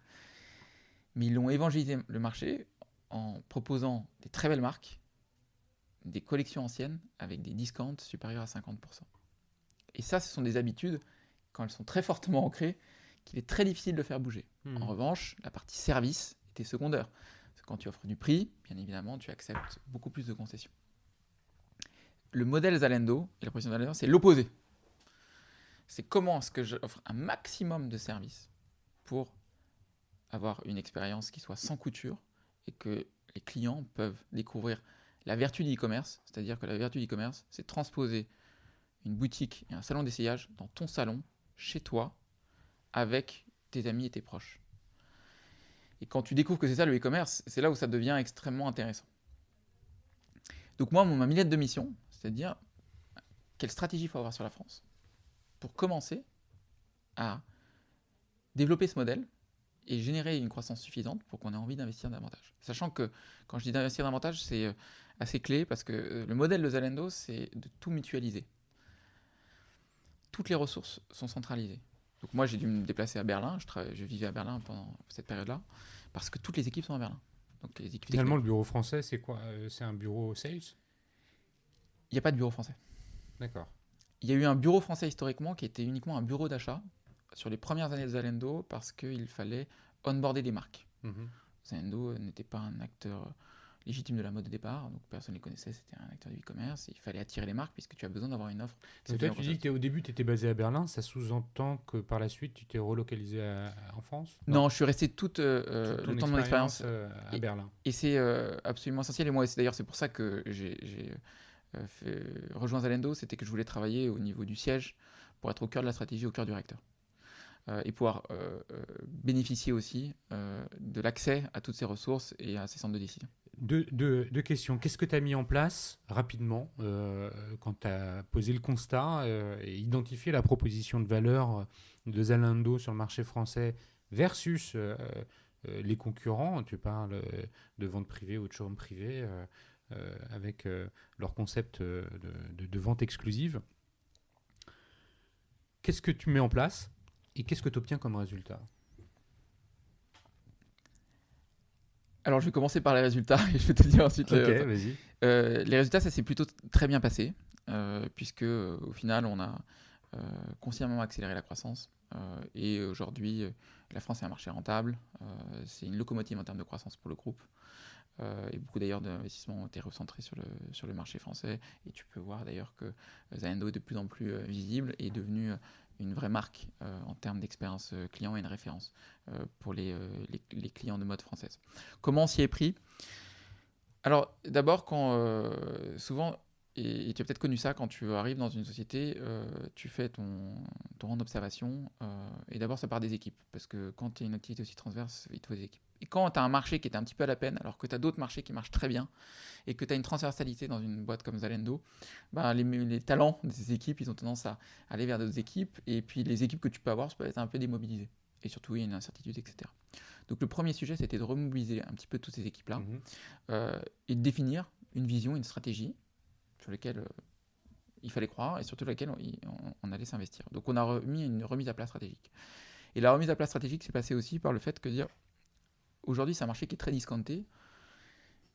mais ils l'ont évangélisé le marché en proposant des très belles marques, des collections anciennes avec des discounts supérieurs à 50%. Et ça, ce sont des habitudes, quand elles sont très fortement ancrées, qu'il est très difficile de faire bouger. En revanche, la partie service était secondaire. Parce que quand tu offres du prix, bien évidemment, tu acceptes beaucoup plus de concessions. Le modèle Zalando et la proposition de Zalando, c'est l'opposé. C'est comment est-ce que j'offre un maximum de services pour avoir une expérience qui soit sans couture et que les clients peuvent découvrir la vertu du e-commerce, c'est-à-dire que la vertu du e-commerce, c'est transposer une boutique et un salon d'essayage dans ton salon, chez toi, avec tes amis et tes proches. Et quand tu découvres que c'est ça le e-commerce, c'est là où ça devient extrêmement intéressant. Donc moi, ma lettre de mission, c'est de dire quelle stratégie il faut avoir sur la France pour commencer à développer ce modèle et générer une croissance suffisante pour qu'on ait envie d'investir davantage. Sachant que quand je dis d'investir davantage, c'est assez clé parce que le modèle de Zalando, c'est de tout mutualiser. Toutes les ressources sont centralisées. Donc moi, j'ai dû me déplacer à Berlin. Je vivais à Berlin pendant cette période-là parce que toutes les équipes sont à Berlin. Donc, les équipes Finalement, le bureau français, c'est quoi? C'est un bureau sales? Il n'y a pas de bureau français. D'accord. Il y a eu un bureau français historiquement qui était uniquement un bureau d'achat sur les premières années de Zalando parce qu'il fallait onboarder des marques. Zalando n'était pas un acteur légitime de la mode de départ, donc personne ne les connaissait, c'était un acteur du e-commerce, et il fallait attirer les marques puisque tu as besoin d'avoir une offre. Donc toi, tu dis qu'au début, tu étais basé à Berlin, ça sous-entend que par la suite, tu t'es relocalisé en France? Non, je suis resté tout Toute le ton temps de mon expérience à Berlin. et c'est absolument essentiel. Et moi, d'ailleurs, c'est pour ça que j'ai rejoint Zalando, c'était que je voulais travailler au niveau du siège pour être au cœur de la stratégie, au cœur du réacteur. Et pouvoir bénéficier aussi de l'accès à toutes ces ressources et à ces centres de décision. Deux questions. Qu'est-ce que tu as mis en place rapidement quand tu as posé le constat et identifié la proposition de valeur de Zalando sur le marché français versus les concurrents? Tu parles de vente privée ou de showroom privé avec leur concept de vente exclusive. Qu'est-ce que tu mets en place et qu'est-ce que tu obtiens comme résultat? Alors, je vais commencer par les résultats et je vais te dire ensuite vas-y. Les résultats, ça s'est plutôt très bien passé, puisque au final, on a consciemment accéléré la croissance. Et aujourd'hui, la France est un marché rentable. C'est une locomotive en termes de croissance pour le groupe. Et beaucoup d'ailleurs d'investissements ont été recentrés sur le marché français. Et tu peux voir d'ailleurs que Zalando est de plus en plus visible et est devenu une vraie marque en termes d'expérience client et une référence pour les clients de mode française. Comment on s'y est pris? Alors d'abord, souvent, et tu as peut-être connu ça, quand tu arrives dans une société, tu fais ton rang d'observation, et d'abord ça part des équipes, parce que quand tu as une activité aussi transverse, il te faut des équipes. Et quand tu as un marché qui est un petit peu à la peine, alors que tu as d'autres marchés qui marchent très bien, et que tu as une transversalité dans une boîte comme Zalando, bah, les talents de ces équipes, ils ont tendance à aller vers d'autres équipes, et puis les équipes que tu peux avoir, ça peut être un peu démobilisées. Et surtout, il y a une incertitude, etc. Donc le premier sujet, c'était de remobiliser un petit peu toutes ces équipes-là, et de définir une vision, une stratégie, sur lesquelles il fallait croire et surtout laquelle on allait s'investir. Donc on a remis une remise à plat stratégique. Et la remise à plat stratégique s'est passée aussi par le fait que dire, aujourd'hui c'est un marché qui est très discounté,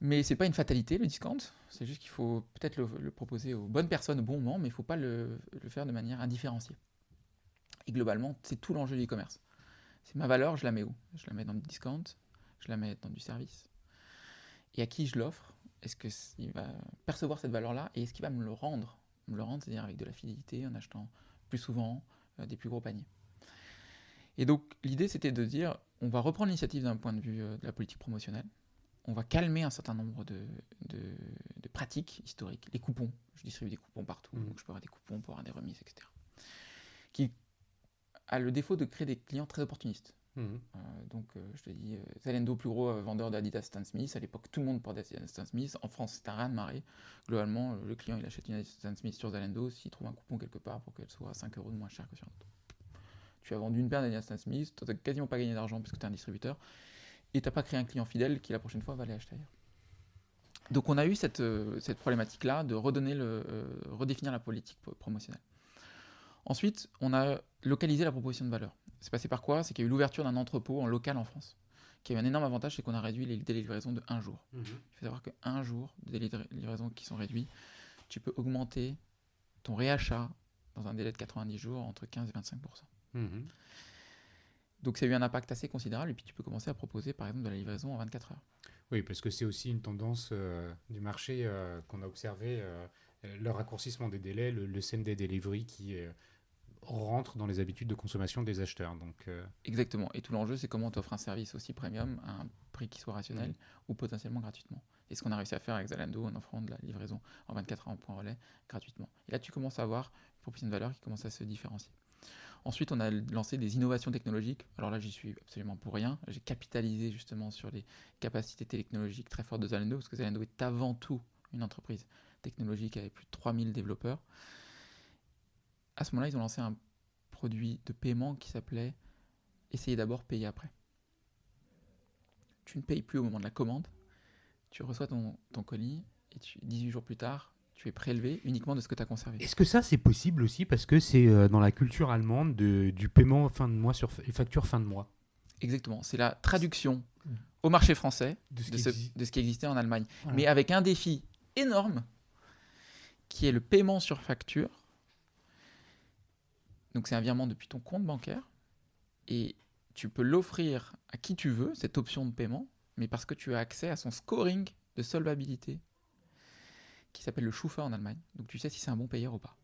mais c'est pas une fatalité le discount, c'est juste qu'il faut peut-être le proposer aux bonnes personnes au bon moment, mais il ne faut pas le faire de manière indifférenciée. Et globalement, c'est tout l'enjeu du e-commerce. C'est ma valeur, je la mets où? Je la mets dans du discount, je la mets dans du service. Et à qui je l'offre? Est-ce qu'il va percevoir cette valeur-là et est-ce qu'il va me le rendre? Me le rendre, c'est-à-dire avec de la fidélité, en achetant plus souvent, des plus gros paniers. Et donc l'idée, c'était de dire, on va reprendre l'initiative d'un point de vue de la politique promotionnelle, on va calmer un certain nombre de pratiques historiques. Les coupons, je distribue des coupons partout, donc je peux avoir des coupons pour avoir des remises, etc. Qui a le défaut de créer des clients très opportunistes. Donc je te dis, Zalando, plus gros vendeur d'Adidas Stan Smith. À l'époque, tout le monde portait Adidas Stan Smith. En France, c'était un raz-de-marée. Globalement, le client, il achète une Adidas Stan Smith sur Zalando s'il trouve un coupon quelque part pour qu'elle soit à 5 € de moins cher que sur l'autre. Tu as vendu une paire d'Adidas Stan Smith, tu n'as quasiment pas gagné d'argent parce que tu es un distributeur, et tu n'as pas créé un client fidèle qui la prochaine fois va aller acheter ailleurs. Donc on a eu cette problématique-là de redéfinir la politique promotionnelle. Ensuite, on a localisé la proposition de valeur. C'est passé par quoi? C'est qu'il y a eu l'ouverture d'un entrepôt en local en France, qui a eu un énorme avantage, c'est qu'on a réduit les délais de livraison de 1 jour. Il faut savoir qu'un jour de délais de livraison qui sont réduits, tu peux augmenter ton réachat dans un délai de 90 jours entre 15 et 25%. Donc ça a eu un impact assez considérable, et puis tu peux commencer à proposer par exemple de la livraison en 24 heures. Oui, parce que c'est aussi une tendance du marché qu'on a observé, le raccourcissement des délais, le same-day delivery qui rentre dans les habitudes de consommation des acheteurs. Donc, Exactement. Et tout l'enjeu, c'est comment tu offres un service aussi premium à un prix qui soit rationnel ou potentiellement gratuitement. Et ce qu'on a réussi à faire avec Zalando en offrant de la livraison en 24 heures en point relais gratuitement. Et là, tu commences à avoir une proposition de valeur qui commence à se différencier. Ensuite, on a lancé des innovations technologiques. Alors là, j'y suis absolument pour rien. J'ai capitalisé justement sur les capacités technologiques très fortes de Zalando, parce que Zalando est avant tout une entreprise technologique avec plus de 3000 développeurs. À ce moment-là, ils ont lancé un produit de paiement qui s'appelait « Essayez d'abord, payer après ». Tu ne payes plus au moment de la commande, tu reçois ton colis et 18 jours plus tard, tu es prélevé uniquement de ce que tu as conservé. Est-ce que ça, c'est possible aussi parce que c'est dans la culture allemande du paiement fin de mois sur facture fin de mois? Exactement, c'est la traduction au marché français de ce qui existait en Allemagne. Voilà. Mais avec un défi énorme qui est le paiement sur facture. Donc c'est un virement depuis ton compte bancaire et tu peux l'offrir à qui tu veux, cette option de paiement, mais parce que tu as accès à son scoring de solvabilité qui s'appelle le Schufa en Allemagne. Donc tu sais si c'est un bon payeur ou pas.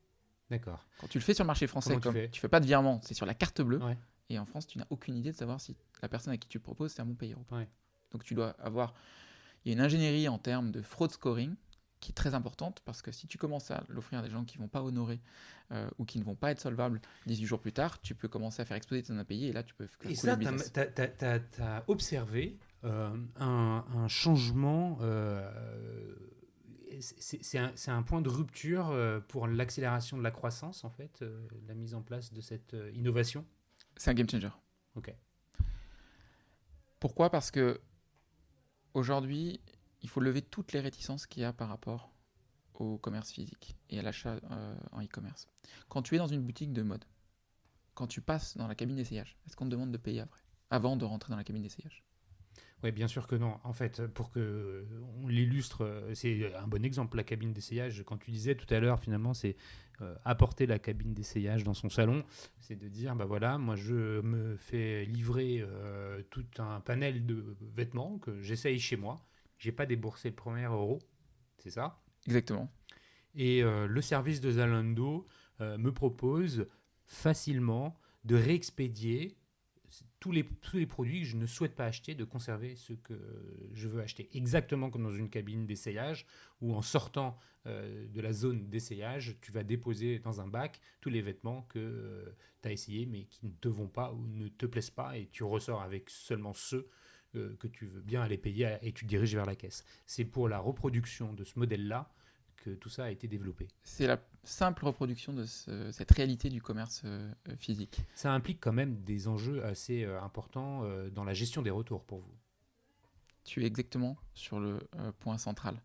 D'accord. Quand tu le fais sur le marché français, Comment tu fais pas de virement, c'est sur la carte bleue. Ouais. Et en France, tu n'as aucune idée de savoir si la personne à qui tu le proposes, c'est un bon payeur ou pas. Ouais. Donc tu dois avoir... Il y a une ingénierie en termes de fraud scoring qui est très importante parce que si tu commences à l'offrir à des gens qui ne vont pas honorer ou qui ne vont pas être solvables 18 jours plus tard, tu peux commencer à faire exploser tes impayés et là tu peux faire Et couler ça, le business. tu as observé un changement. C'est un point de rupture pour l'accélération de la croissance, en fait, la mise en place de cette innovation. C'est un game changer. Ok. Pourquoi ? Parce que aujourd'hui, il faut lever toutes les réticences qu'il y a par rapport au commerce physique et à l'achat en e-commerce. Quand tu es dans une boutique de mode, quand tu passes dans la cabine d'essayage, est-ce qu'on te demande de payer après, avant de rentrer dans la cabine d'essayage ? Oui, bien sûr que non. En fait, pour que on l'illustre, c'est un bon exemple, la cabine d'essayage. Quand tu disais tout à l'heure, finalement, c'est apporter la cabine d'essayage dans son salon, c'est de dire, bah voilà, moi je me fais livrer tout un panel de vêtements que j'essaye chez moi. J'ai pas déboursé le premier euro, c'est ça. Exactement. Et le service de Zalando me propose facilement de réexpédier tous les produits que je ne souhaite pas acheter, de conserver ceux que je veux acheter. Exactement comme dans une cabine d'essayage, où en sortant de la zone d'essayage, tu vas déposer dans un bac tous les vêtements que tu as essayés, mais qui ne te vont pas ou ne te plaisent pas, et tu ressors avec seulement ceux que tu veux bien aller payer, et tu te diriges vers la caisse. C'est pour la reproduction de ce modèle-là que tout ça a été développé. C'est la simple reproduction de cette réalité du commerce physique. Ça implique quand même des enjeux assez importants dans la gestion des retours pour vous. Tu es exactement sur le point central.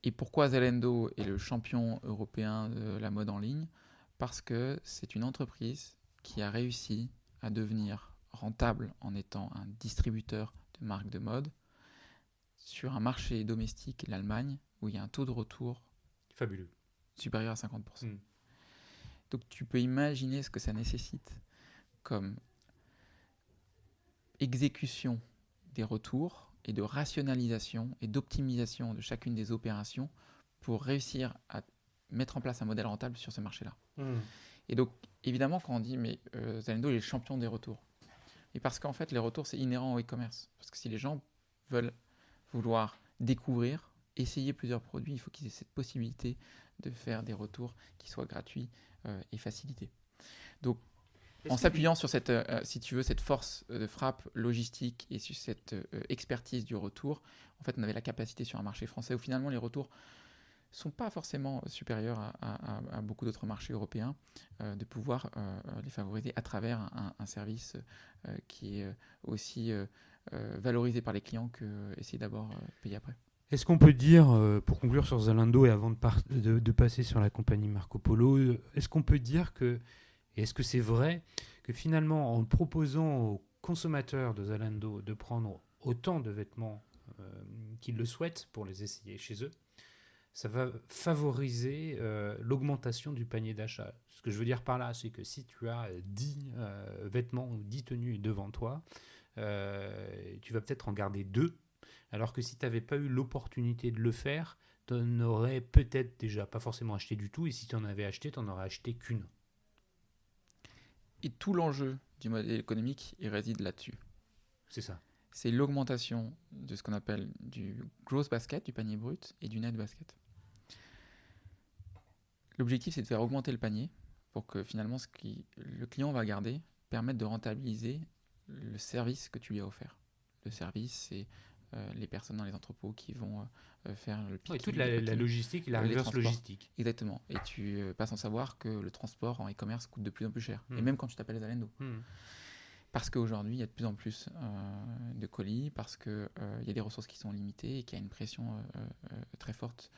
Et pourquoi Zalando est le champion européen de la mode en ligne ? Parce que c'est une entreprise qui a réussi à devenir rentable en étant un distributeur de marques de mode sur un marché domestique, l'Allemagne, où il y a un taux de retour fabuleux, supérieur à 50%. Donc tu peux imaginer ce que ça nécessite comme exécution des retours et de rationalisation et d'optimisation de chacune des opérations pour réussir à mettre en place un modèle rentable sur ce marché-là. Et donc, évidemment, quand on dit mais Zalando est le champion des retours, et parce qu'en fait, les retours, c'est inhérent au e-commerce. Parce que si les gens veulent vouloir découvrir, essayer plusieurs produits, il faut qu'ils aient cette possibilité de faire des retours qui soient gratuits et facilités. Donc, en s'appuyant sur cette, si tu veux, cette force de frappe logistique et sur cette expertise du retour, en fait, on avait la capacité sur un marché français où finalement les retours ne sont pas forcément supérieurs à beaucoup d'autres marchés européens, de pouvoir les favoriser à travers un service qui est aussi valorisé par les clients que essayer d'abord payer après. Est-ce qu'on peut dire, pour conclure sur Zalando et avant de passer sur la compagnie Marco Polo, est-ce qu'on peut dire que, et est-ce que c'est vrai, que finalement en proposant aux consommateurs de Zalando de prendre autant de vêtements qu'ils le souhaitent pour les essayer chez eux, ça va favoriser l'augmentation du panier d'achat. Ce que je veux dire par là, c'est que si tu as 10 vêtements ou 10 tenues devant toi, tu vas peut-être en garder 2, alors que si tu n'avais pas eu l'opportunité de le faire, tu n'en aurais peut-être déjà pas forcément acheté du tout, et si tu en avais acheté, tu n'en aurais acheté qu'une. Et tout l'enjeu du modèle économique, il réside là-dessus. C'est ça. C'est l'augmentation de ce qu'on appelle du gross basket, du panier brut, et du net basket. L'objectif, c'est de faire augmenter le panier pour que finalement ce que le client va garder permette de rentabiliser le service que tu lui as offert. Le service, c'est les personnes dans les entrepôts qui vont faire le picking. Et toute la logistique et la reverse logistique. Exactement. Et tu passes sans savoir que le transport en e-commerce coûte de plus en plus cher. Et même quand tu t'appelles Zalando. Parce qu'aujourd'hui, il y a de plus en plus de colis, parce qu'il y a des ressources qui sont limitées et qu'il y a une pression très forte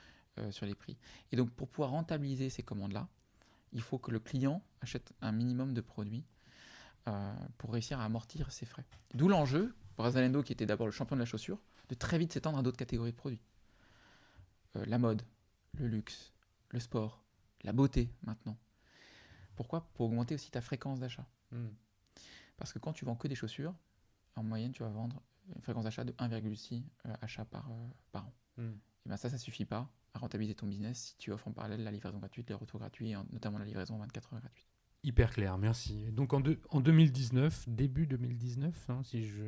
sur les prix. Et donc, pour pouvoir rentabiliser ces commandes-là, il faut que le client achète un minimum de produits pour réussir à amortir ses frais. D'où l'enjeu, pour Zalando, qui était d'abord le champion de la chaussure, de très vite s'étendre à d'autres catégories de produits. La mode, le luxe, le sport, la beauté maintenant. Pourquoi ? Pour augmenter aussi ta fréquence d'achat. Parce que quand tu vends que des chaussures, en moyenne, tu vas vendre une fréquence d'achat de 1,6 achats par an. Et ben ça suffit pas à rentabiliser ton business si tu offres en parallèle la livraison gratuite, les retours gratuits, et notamment la livraison 24 heures gratuite. Hyper clair, merci. Donc en 2019, début 2019, si je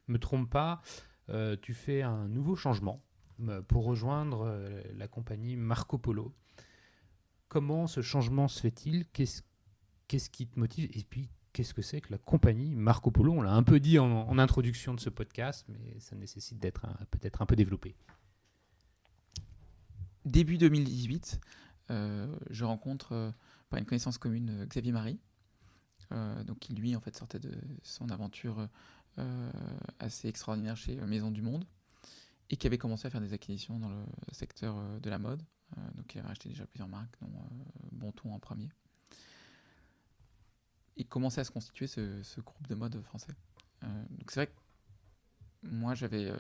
me trompe pas, tu fais un nouveau changement pour rejoindre la compagnie Marco Polo. Comment ce changement se fait-il ? Qu'est-ce qui te motive ? Et puis, qu'est-ce que c'est que la compagnie Marco Polo ? On l'a un peu dit en introduction de ce podcast, mais ça nécessite d'être peut-être un peu développé. Début 2018, je rencontre par une connaissance commune Xavier Marie, donc qui lui en fait sortait de son aventure assez extraordinaire chez Maison du Monde et qui avait commencé à faire des acquisitions dans le secteur de la mode. Donc il avait acheté déjà plusieurs marques, dont Bonton en premier. Et commençait à se constituer ce groupe de mode français. Donc c'est vrai que moi j'avais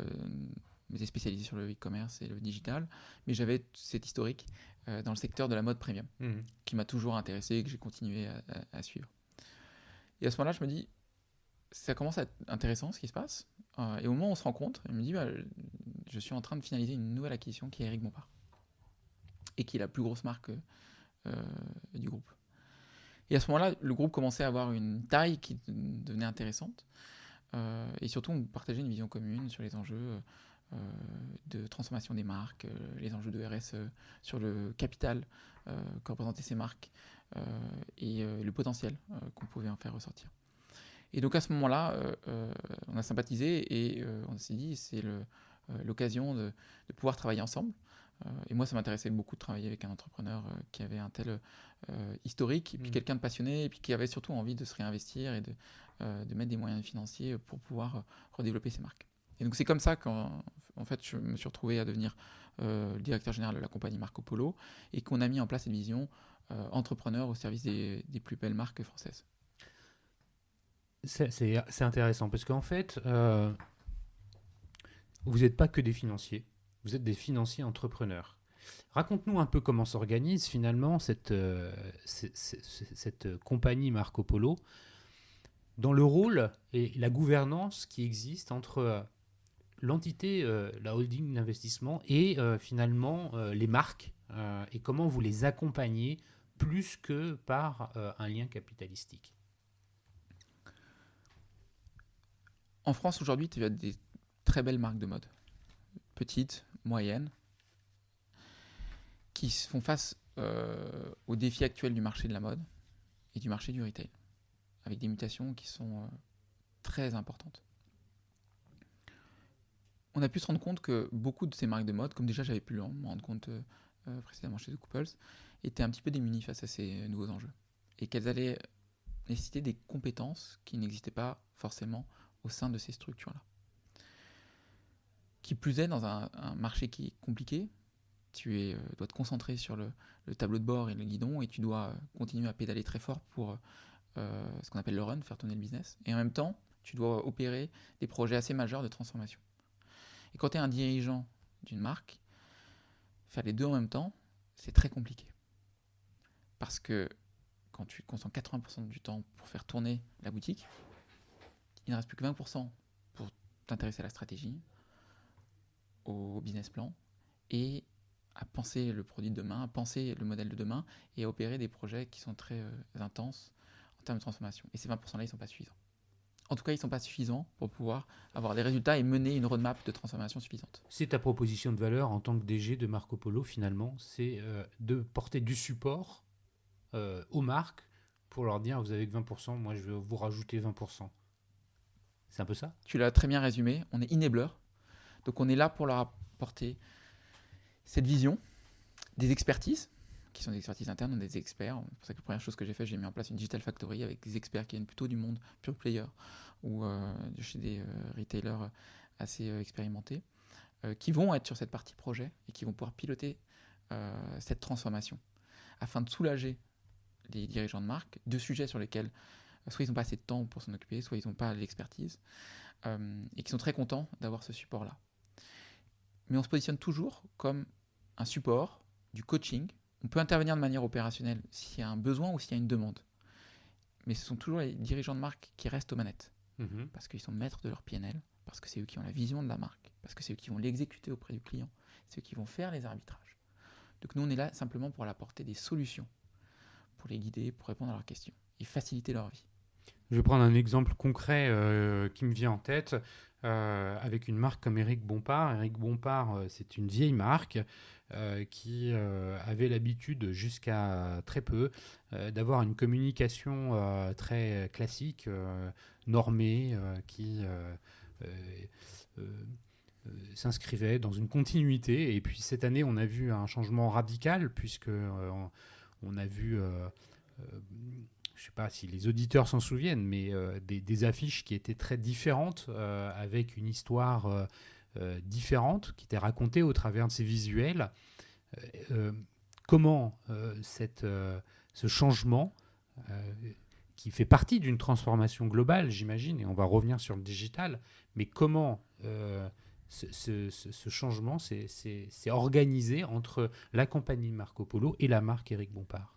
m'étais spécialisé sur le e-commerce et le digital, mais j'avais cet historique dans le secteur de la mode premium, qui m'a toujours intéressé et que j'ai continué à suivre. Et à ce moment-là, je me dis, ça commence à être intéressant ce qui se passe. Et au moment où on se rencontre, il me dit, je suis en train de finaliser une nouvelle acquisition qui est Éric Bompard, et qui est la plus grosse marque du groupe. Et à ce moment-là, le groupe commençait à avoir une taille qui devenait intéressante, et surtout on partageait une vision commune sur les enjeux de transformation des marques, les enjeux de RSE, sur le capital que représentaient ces marques et le potentiel qu'on pouvait en faire ressortir. Et donc à ce moment-là, on a sympathisé et on s'est dit c'est l'occasion de pouvoir travailler ensemble. Et moi, ça m'intéressait beaucoup de travailler avec un entrepreneur qui avait un tel historique, et puis quelqu'un de passionné, et puis qui avait surtout envie de se réinvestir et de mettre des moyens financiers pour pouvoir redévelopper ses marques. Et donc c'est comme ça qu'en fait je me suis retrouvé à devenir le directeur général de la compagnie Marco Polo et qu'on a mis en place cette vision entrepreneur au service des plus belles marques françaises. C'est intéressant parce qu'en fait, vous n'êtes pas que des financiers, vous êtes des financiers entrepreneurs. Raconte-nous un peu comment s'organise finalement cette compagnie Marco Polo dans le rôle et la gouvernance qui existe entre l'entité, la holding d'investissement et finalement les marques et comment vous les accompagnez plus que par un lien capitalistique. En France aujourd'hui, tu as des très belles marques de mode, petites, moyennes, qui font face aux défis actuels du marché de la mode et du marché du retail, avec des mutations qui sont très importantes. On a pu se rendre compte que beaucoup de ces marques de mode, comme déjà j'avais pu m'en rendre compte précédemment chez The Couples, étaient un petit peu démunies face à ces nouveaux enjeux. Et qu'elles allaient nécessiter des compétences qui n'existaient pas forcément au sein de ces structures-là. Qui plus est, dans un marché qui est compliqué, tu dois te concentrer sur le tableau de bord et le guidon, et tu dois continuer à pédaler très fort pour ce qu'on appelle le run, faire tourner le business. Et en même temps, tu dois opérer des projets assez majeurs de transformation. Et quand tu es un dirigeant d'une marque, faire les deux en même temps, c'est très compliqué. Parce que quand tu concentres 80% du temps pour faire tourner la boutique, il ne reste plus que 20% pour t'intéresser à la stratégie, au business plan, et à penser le produit de demain, à penser le modèle de demain, et à opérer des projets qui sont très intenses en termes de transformation. Et ces 20%-là, ils ne sont pas suffisants. En tout cas, ils ne sont pas suffisants pour pouvoir avoir des résultats et mener une roadmap de transformation suffisante. C'est ta proposition de valeur en tant que DG de Marco Polo, finalement, c'est de porter du support aux marques pour leur dire, vous avez que 20%, moi je vais vous rajouter 20%. C'est un peu ça ? Tu l'as très bien résumé, on est enabler. Donc on est là pour leur apporter cette vision, des expertises, qui sont des expertises internes, on est des experts. C'est pour ça que la première chose que j'ai fait, j'ai mis en place une Digital Factory avec des experts qui viennent plutôt du monde pure player ou chez des retailers assez expérimentés, qui vont être sur cette partie projet et qui vont pouvoir piloter cette transformation afin de soulager les dirigeants de marque de sujets sur lesquels soit ils n'ont pas assez de temps pour s'en occuper, soit ils n'ont pas l'expertise, et qui sont très contents d'avoir ce support-là. Mais on se positionne toujours comme un support, du coaching. On peut intervenir de manière opérationnelle s'il y a un besoin ou s'il y a une demande. Mais ce sont toujours les dirigeants de marque qui restent aux manettes, parce qu'ils sont maîtres de leur PNL, parce que c'est eux qui ont la vision de la marque, parce que c'est eux qui vont l'exécuter auprès du client, c'est eux qui vont faire les arbitrages. Donc nous, on est là simplement pour leur apporter des solutions, pour les guider, pour répondre à leurs questions et faciliter leur vie. Je vais prendre un exemple concret qui me vient en tête avec une marque comme Éric Bompard. Éric Bompard, c'est une vieille marque qui avait l'habitude jusqu'à très peu d'avoir une communication très classique, normée, qui s'inscrivait dans une continuité. Et puis cette année, on a vu un changement radical puisque on a vu... je ne sais pas si les auditeurs s'en souviennent, mais des affiches qui étaient très différentes, avec une histoire différente, qui était racontée au travers de ces visuels. Comment ce changement, qui fait partie d'une transformation globale, j'imagine, et on va revenir sur le digital, mais comment ce changement s'est organisé entre la compagnie Marco Polo et la marque Éric Bompard?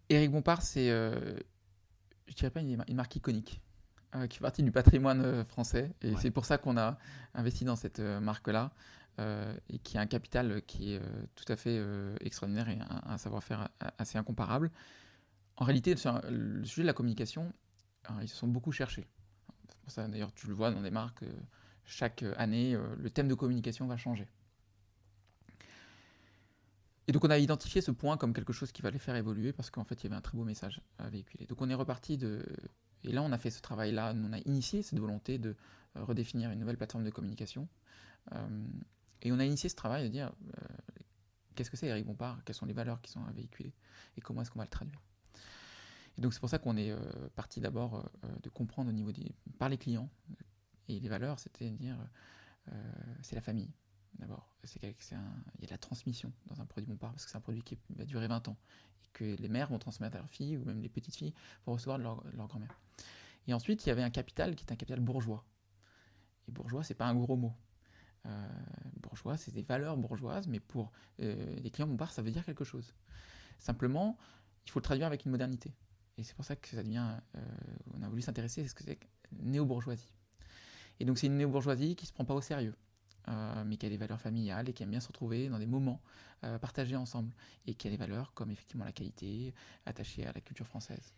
Éric Bompard, c'est, je dirais pas une marque iconique, qui fait partie du patrimoine français. Et c'est pour ça qu'on a investi dans cette marque-là, et qui a un capital qui est tout à fait extraordinaire et un savoir-faire assez incomparable. En réalité, sur le sujet de la communication, ils se sont beaucoup cherchés. C'est pour ça, d'ailleurs, tu le vois dans des marques, chaque année, le thème de communication va changer. Et donc on a identifié ce point comme quelque chose qui va les faire évoluer parce qu'en fait il y avait un très beau message à véhiculer. Donc on est reparti et là on a fait ce travail-là, on a initié cette volonté de redéfinir une nouvelle plateforme de communication. Et on a initié ce travail de dire qu'est-ce que c'est Éric Bompard, quelles sont les valeurs qui sont à véhiculer et comment est-ce qu'on va le traduire. Et donc c'est pour ça qu'on est parti d'abord de comprendre au niveau par les clients. Et les valeurs, c'est-à-dire c'est la famille. D'abord, il y a de la transmission dans un produit Bompard parce que c'est un produit qui va durer 20 ans et que les mères vont transmettre à leurs filles ou même les petites filles vont recevoir de leur grand-mère. Et ensuite, il y avait un capital qui est un capital bourgeois. Et bourgeois, c'est pas un gros mot. Bourgeois, c'est des valeurs bourgeoises, mais pour les clients Bompard, ça veut dire quelque chose. Simplement, il faut le traduire avec une modernité. Et c'est pour ça que ça devient. On a voulu s'intéresser à ce que c'est que néo-bourgeoisie. Et donc, c'est une néo-bourgeoisie qui ne se prend pas au sérieux. Mais qui a des valeurs familiales et qui aime bien se retrouver dans des moments partagés ensemble et qui a des valeurs comme effectivement la qualité, attachée à la culture française.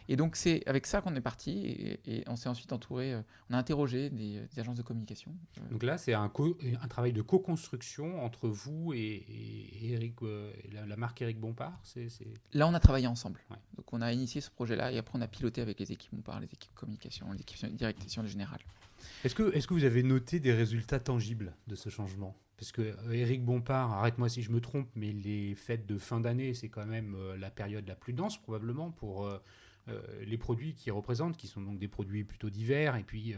Et donc c'est avec ça qu'on est parti et on s'est ensuite entouré, on a interrogé des agences de communication. Donc là, c'est un travail de co-construction entre vous et Eric, la marque Éric Bompard. Là, on a travaillé ensemble. Ouais. Donc on a initié ce projet-là et après on a piloté avec les équipes Bompard, les équipes communication, les équipes direction générale. Est-ce que vous avez noté des résultats tangibles de ce changement? Parce que Éric Bompard, arrête-moi si je me trompe, mais les fêtes de fin d'année, c'est quand même la période la plus dense probablement pour les produits qu'ils représentent, qui sont donc des produits plutôt divers et puis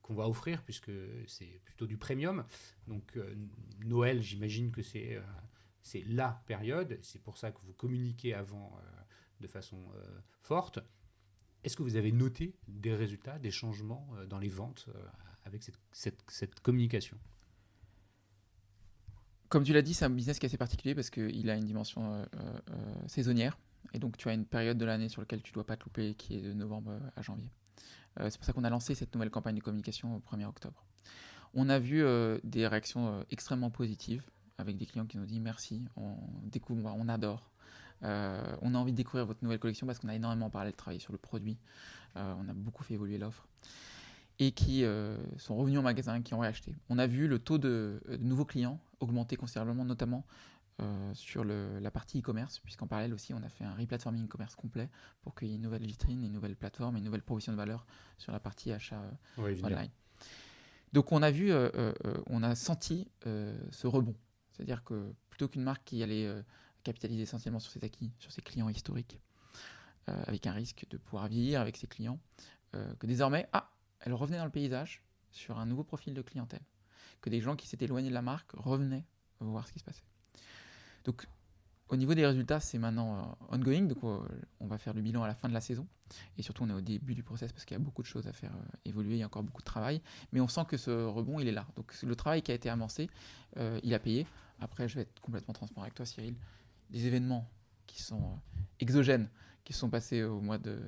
qu'on va offrir puisque c'est plutôt du premium. Donc Noël, j'imagine que c'est la période. C'est pour ça que vous communiquez avant de façon forte. Est-ce que vous avez noté des résultats, des changements dans les ventes avec cette communication? Comme tu l'as dit, c'est un business qui est assez particulier parce qu'il a une dimension saisonnière. Et donc, tu as une période de l'année sur laquelle tu ne dois pas te louper, qui est de novembre à janvier. C'est pour ça qu'on a lancé cette nouvelle campagne de communication au 1er octobre. On a vu des réactions extrêmement positives avec des clients qui nous ont dit merci, on découvre, on adore. On a envie de découvrir votre nouvelle collection parce qu'on a énormément parlé de travailler sur le produit. On a beaucoup fait évoluer l'offre. Et qui sont revenus en magasin, qui ont réacheté. On a vu le taux de nouveaux clients augmenter considérablement, notamment sur la partie e-commerce, puisqu'en parallèle aussi, on a fait un replatforming e-commerce complet pour qu'il y ait une nouvelle vitrine, une nouvelle plateforme, une nouvelle proposition de valeur sur la partie achat online. Donc on a vu, on a senti ce rebond. C'est-à-dire que plutôt qu'une marque qui allait capitaliser essentiellement sur ses acquis, sur ses clients historiques, avec un risque de pouvoir vieillir avec ses clients, que désormais, elle revenait dans le paysage sur un nouveau profil de clientèle, que des gens qui s'étaient éloignés de la marque revenaient voir ce qui se passait. Donc, au niveau des résultats, c'est maintenant ongoing, donc on va faire le bilan à la fin de la saison, et surtout on est au début du process parce qu'il y a beaucoup de choses à faire évoluer, il y a encore beaucoup de travail, mais on sent que ce rebond, il est là. Donc le travail qui a été amorcé, il a payé. Après, je vais être complètement transparent avec toi, Cyril, des événements qui sont exogènes, qui se sont passées au mois de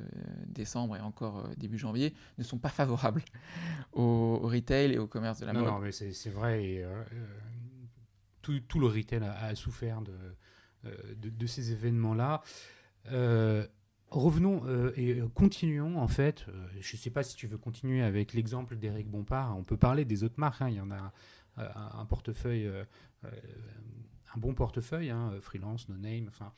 décembre et encore début janvier ne sont pas favorables au retail et au commerce de la mode. Non, mais c'est vrai. Et, tout le retail a souffert de ces événements-là. Revenons et continuons en fait. Je ne sais pas si tu veux continuer avec l'exemple d'Éric Bompard. On peut parler des autres marques. Il y en a un portefeuille, un bon portefeuille, Freelance, No Name, enfin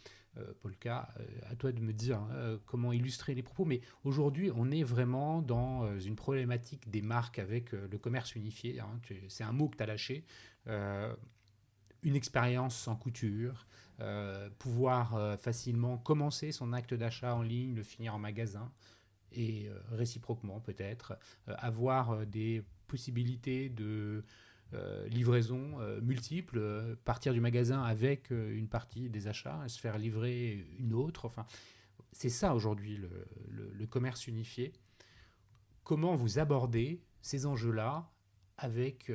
Polka. À toi de me dire comment illustrer les propos. Mais aujourd'hui, on est vraiment dans une problématique des marques avec le commerce unifié. C'est un mot que tu as lâché. Une expérience sans couture. Pouvoir facilement commencer son acte d'achat en ligne, le finir en magasin, et réciproquement peut-être, avoir des possibilités de livraison multiples, partir du magasin avec une partie des achats, et se faire livrer une autre. Enfin, c'est ça aujourd'hui le commerce unifié. Comment vous abordez ces enjeux-là avec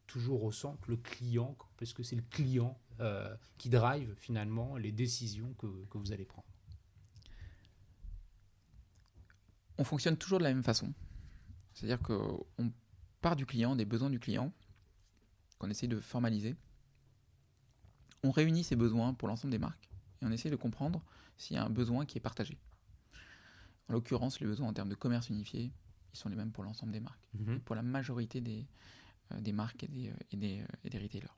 toujours au centre le client, parce que c'est le client qui drive finalement les décisions que vous allez prendre. On fonctionne toujours de la même façon. C'est-à-dire qu'on part du client, des besoins du client, qu'on essaie de formaliser. On réunit ces besoins pour l'ensemble des marques et on essaie de comprendre s'il y a un besoin qui est partagé. En l'occurrence, les besoins en termes de commerce unifié, ils sont les mêmes pour l'ensemble des marques, et pour la majorité des marques et des retailers.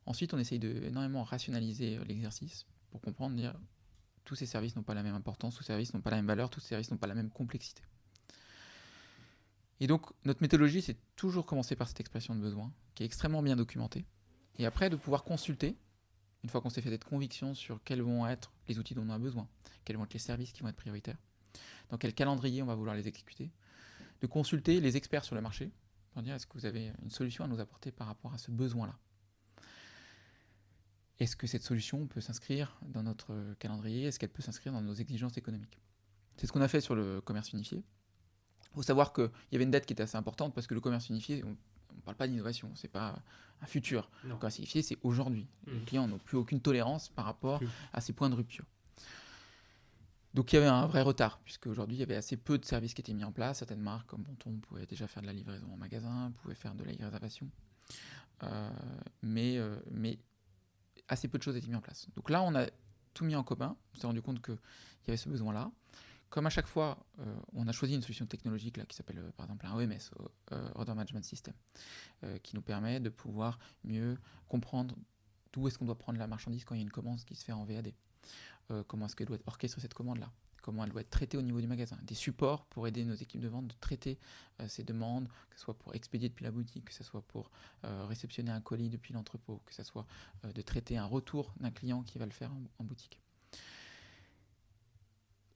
Ensuite, on essaye de énormément rationaliser l'exercice pour comprendre, dire tous ces services n'ont pas la même importance, tous ces services n'ont pas la même valeur, tous ces services n'ont pas la même complexité. Et donc, notre méthodologie, c'est toujours commencer par cette expression de besoin, qui est extrêmement bien documentée, et après de pouvoir consulter, une fois qu'on s'est fait cette conviction sur quels vont être les outils dont on a besoin, quels vont être les services qui vont être prioritaires, dans quel calendrier on va vouloir les exécuter, de consulter les experts sur le marché, pour dire est-ce que vous avez une solution à nous apporter par rapport à ce besoin-là. Est-ce que cette solution peut s'inscrire dans notre calendrier? Est-ce qu'elle peut s'inscrire dans nos exigences économiques? C'est ce qu'on a fait sur le commerce unifié. Il faut savoir qu'il y avait une dette qui était assez importante parce que le commerce unifié, on ne parle pas d'innovation, c'est pas un futur. Non. Le commerce unifié, c'est aujourd'hui. Les clients n'ont plus aucune tolérance par rapport à ces points de rupture. Donc il y avait un vrai retard, puisque aujourd'hui il y avait assez peu de services qui étaient mis en place. Certaines marques comme Bonton pouvaient déjà faire de la livraison en magasin, pouvaient faire de la réservation. Mais assez peu de choses étaient mises en place. Donc là, on a tout mis en commun. On s'est rendu compte qu'il y avait ce besoin-là. Comme à chaque fois, on a choisi une solution technologique là, qui s'appelle par exemple un OMS, Order Management System, qui nous permet de pouvoir mieux comprendre d'où est-ce qu'on doit prendre la marchandise quand il y a une commande qui se fait en VAD. Comment est-ce qu'elle doit être orchestrée cette commande-là, comment elle doit être traitée au niveau du magasin, des supports pour aider nos équipes de vente de traiter ces demandes, que ce soit pour expédier depuis la boutique, que ce soit pour réceptionner un colis depuis l'entrepôt, que ce soit de traiter un retour d'un client qui va le faire en boutique.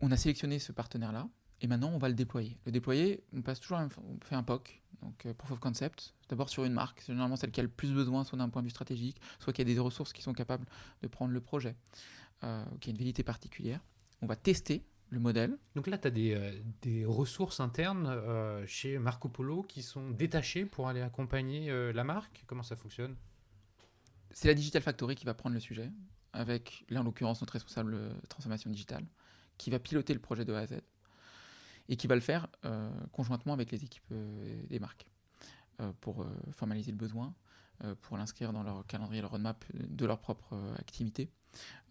On a sélectionné ce partenaire-là et maintenant on va le déployer. Le déployer, on fait un POC, donc Proof of Concept, d'abord sur une marque, c'est généralement celle qui a le plus besoin, soit d'un point de vue stratégique, soit qui a des ressources qui sont capables de prendre le projet, qui a une validité particulière. On va tester le modèle. Donc là, tu as des ressources internes chez Marco Polo qui sont détachées pour aller accompagner la marque. Comment ça fonctionne? C'est la Digital Factory qui va prendre le sujet, avec là en l'occurrence notre responsable transformation digitale, qui va piloter le projet de A à Z et qui va le faire conjointement avec les équipes des marques pour formaliser le besoin, pour l'inscrire dans leur calendrier, leur roadmap de leur propre activité,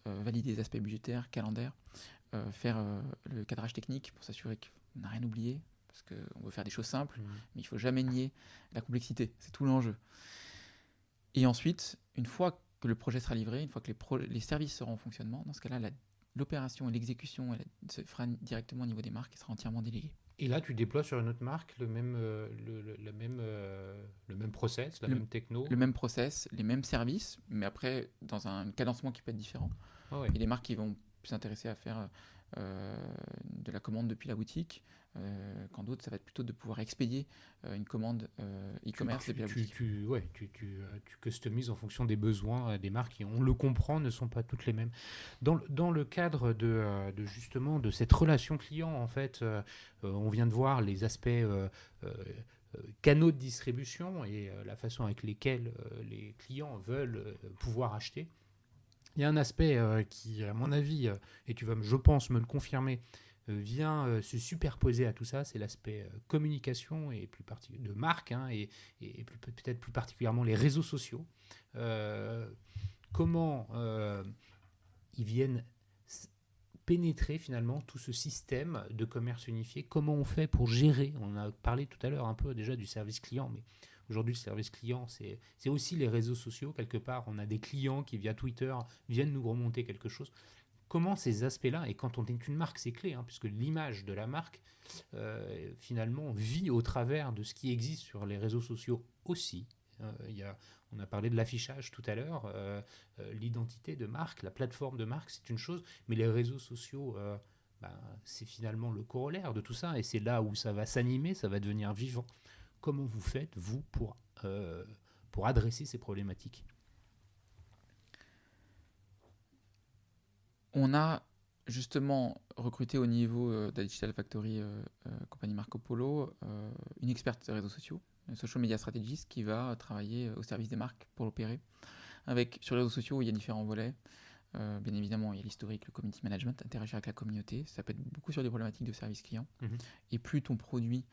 valider les aspects budgétaires, calendaires, faire le cadrage technique pour s'assurer qu'on n'a rien oublié, parce qu'on veut faire des choses simples, mais il ne faut jamais nier la complexité, c'est tout l'enjeu. Et ensuite, une fois que le projet sera livré, une fois que les services seront en fonctionnement, dans ce cas-là, l'opération et l'exécution se fera directement au niveau des marques et sera entièrement déléguée. Et là, tu déploies sur une autre marque le même process, la même techno? Le même process, les mêmes services, mais après, dans un cadencement qui peut être différent. Oh ouais. Il y a des marques qui vont plus s'intéresser à faire de la commande depuis la boutique, quand d'autres, ça va être plutôt de pouvoir expédier une commande e-commerce depuis la boutique. Tu customises en fonction des besoins des marques qui, on le comprend, ne sont pas toutes les mêmes. Dans le cadre de justement de cette relation client, en fait, on vient de voir les aspects canaux de distribution et la façon avec lesquels les clients veulent pouvoir acheter. Il y a un aspect qui, à mon avis, et tu vas, je pense, me le confirmer, vient se superposer à tout ça, c'est l'aspect communication et de marque, hein, et peut-être plus particulièrement les réseaux sociaux. Euh, comment ils viennent pénétrer finalement tout ce système de commerce unifié. Comment on fait pour gérer? On a parlé tout à l'heure un peu déjà du service client, mais aujourd'hui le service client, c'est aussi les réseaux sociaux. Quelque part, on a des clients qui via Twitter viennent nous remonter quelque chose. Comment ces aspects-là, et quand on est une marque, c'est clé, hein, puisque l'image de la marque, finalement, vit au travers de ce qui existe sur les réseaux sociaux aussi. On a parlé de l'affichage tout à l'heure, l'identité de marque, la plateforme de marque, c'est une chose, mais les réseaux sociaux, c'est finalement le corollaire de tout ça, et c'est là où ça va s'animer, ça va devenir vivant. Comment vous faites, vous, pour adresser ces problématiques? On a justement recruté au niveau de la Digital Factory, compagnie Marco Polo, une experte des réseaux sociaux, une social media strategist qui va travailler au service des marques pour l'opérer. Sur les réseaux sociaux, il y a différents volets. Bien évidemment, il y a l'historique, le community management, interagir avec la communauté. Ça peut être beaucoup sur des problématiques de service client. Et plus ton produit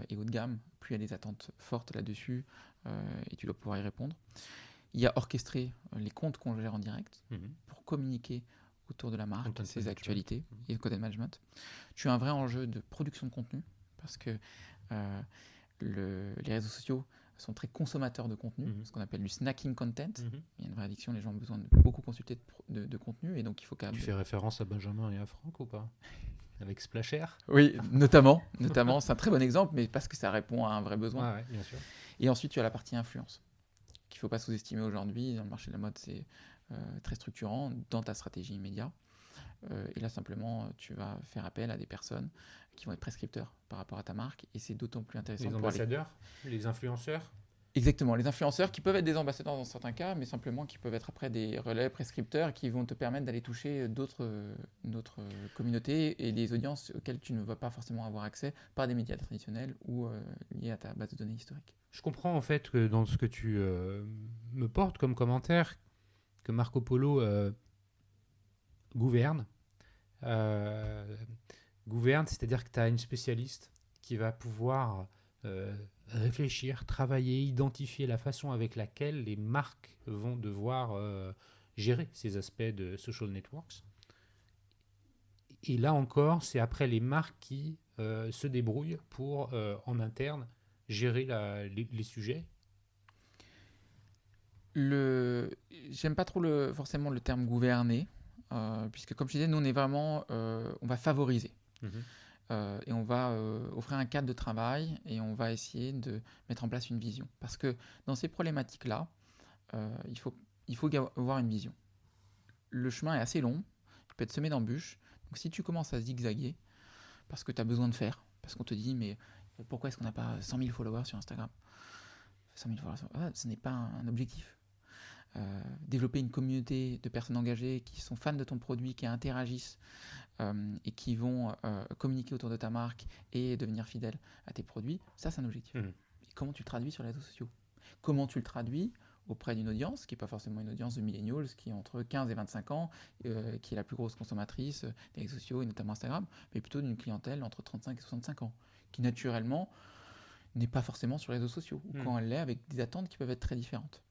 est haut de gamme, plus il y a des attentes fortes là-dessus et tu dois pouvoir y répondre. Il y a orchestré les comptes qu'on gère en direct pour communiquer autour de la marque, ses actualités et le content management. Tu as un vrai enjeu de production de contenu parce que les réseaux sociaux sont très consommateurs de contenu, ce qu'on appelle du snacking content. Il y a une vraie addiction, les gens ont besoin de beaucoup consulter de contenu et donc il faut quand même... Tu fais référence à Benjamin et à Franck ou pas? Avec Splasher? Oui, notamment, c'est un très bon exemple, mais parce que ça répond à un vrai besoin. Ah ouais, bien sûr. Et ensuite, tu as la partie influence, qu'il ne faut pas sous-estimer aujourd'hui. Dans le marché de la mode, c'est très structurant dans ta stratégie immédiate. Et là, simplement, tu vas faire appel à des personnes qui vont être prescripteurs par rapport à ta marque. Et c'est d'autant plus intéressant. Les ambassadeurs, les influenceurs? Exactement, les influenceurs qui peuvent être des ambassadeurs dans certains cas, mais simplement qui peuvent être après des relais prescripteurs qui vont te permettre d'aller toucher d'autres communautés et des audiences auxquelles tu ne vas pas forcément avoir accès par des médias traditionnels ou liés à ta base de données historique. Je comprends en fait que dans ce que tu me portes comme commentaire, que Marco Polo gouverne, c'est-à-dire que tu as une spécialiste qui va pouvoir réfléchir, travailler, identifier la façon avec laquelle les marques vont devoir gérer ces aspects de social networks. Et là encore, c'est après les marques qui se débrouillent pour, en interne, gérer les sujets. J'aime pas trop forcément le terme gouverner, puisque comme je disais, nous on est vraiment, on va favoriser. Et on va offrir un cadre de travail et on va essayer de mettre en place une vision. Parce que dans ces problématiques-là, il faut avoir une vision. Le chemin est assez long, il peut être semé d'embûches. Donc si tu commences à zigzaguer, parce que tu as besoin de faire, parce qu'on te dit, mais pourquoi est-ce qu'on n'a pas 100 000 followers sur Instagram? 100 000 followers, ce n'est pas un objectif. Développer une communauté de personnes engagées qui sont fans de ton produit, qui interagissent et qui vont communiquer autour de ta marque et devenir fidèles à tes produits, ça c'est un objectif. Et comment tu le traduis sur les réseaux sociaux? Comment tu le traduis auprès d'une audience qui n'est pas forcément une audience de millennials, qui est entre 15 et 25 ans, qui est la plus grosse consommatrice des réseaux sociaux et notamment Instagram, mais plutôt d'une clientèle entre 35 et 65 ans, qui naturellement n'est pas forcément sur les réseaux sociaux, ou quand elle l'est avec des attentes qui peuvent être très différentes.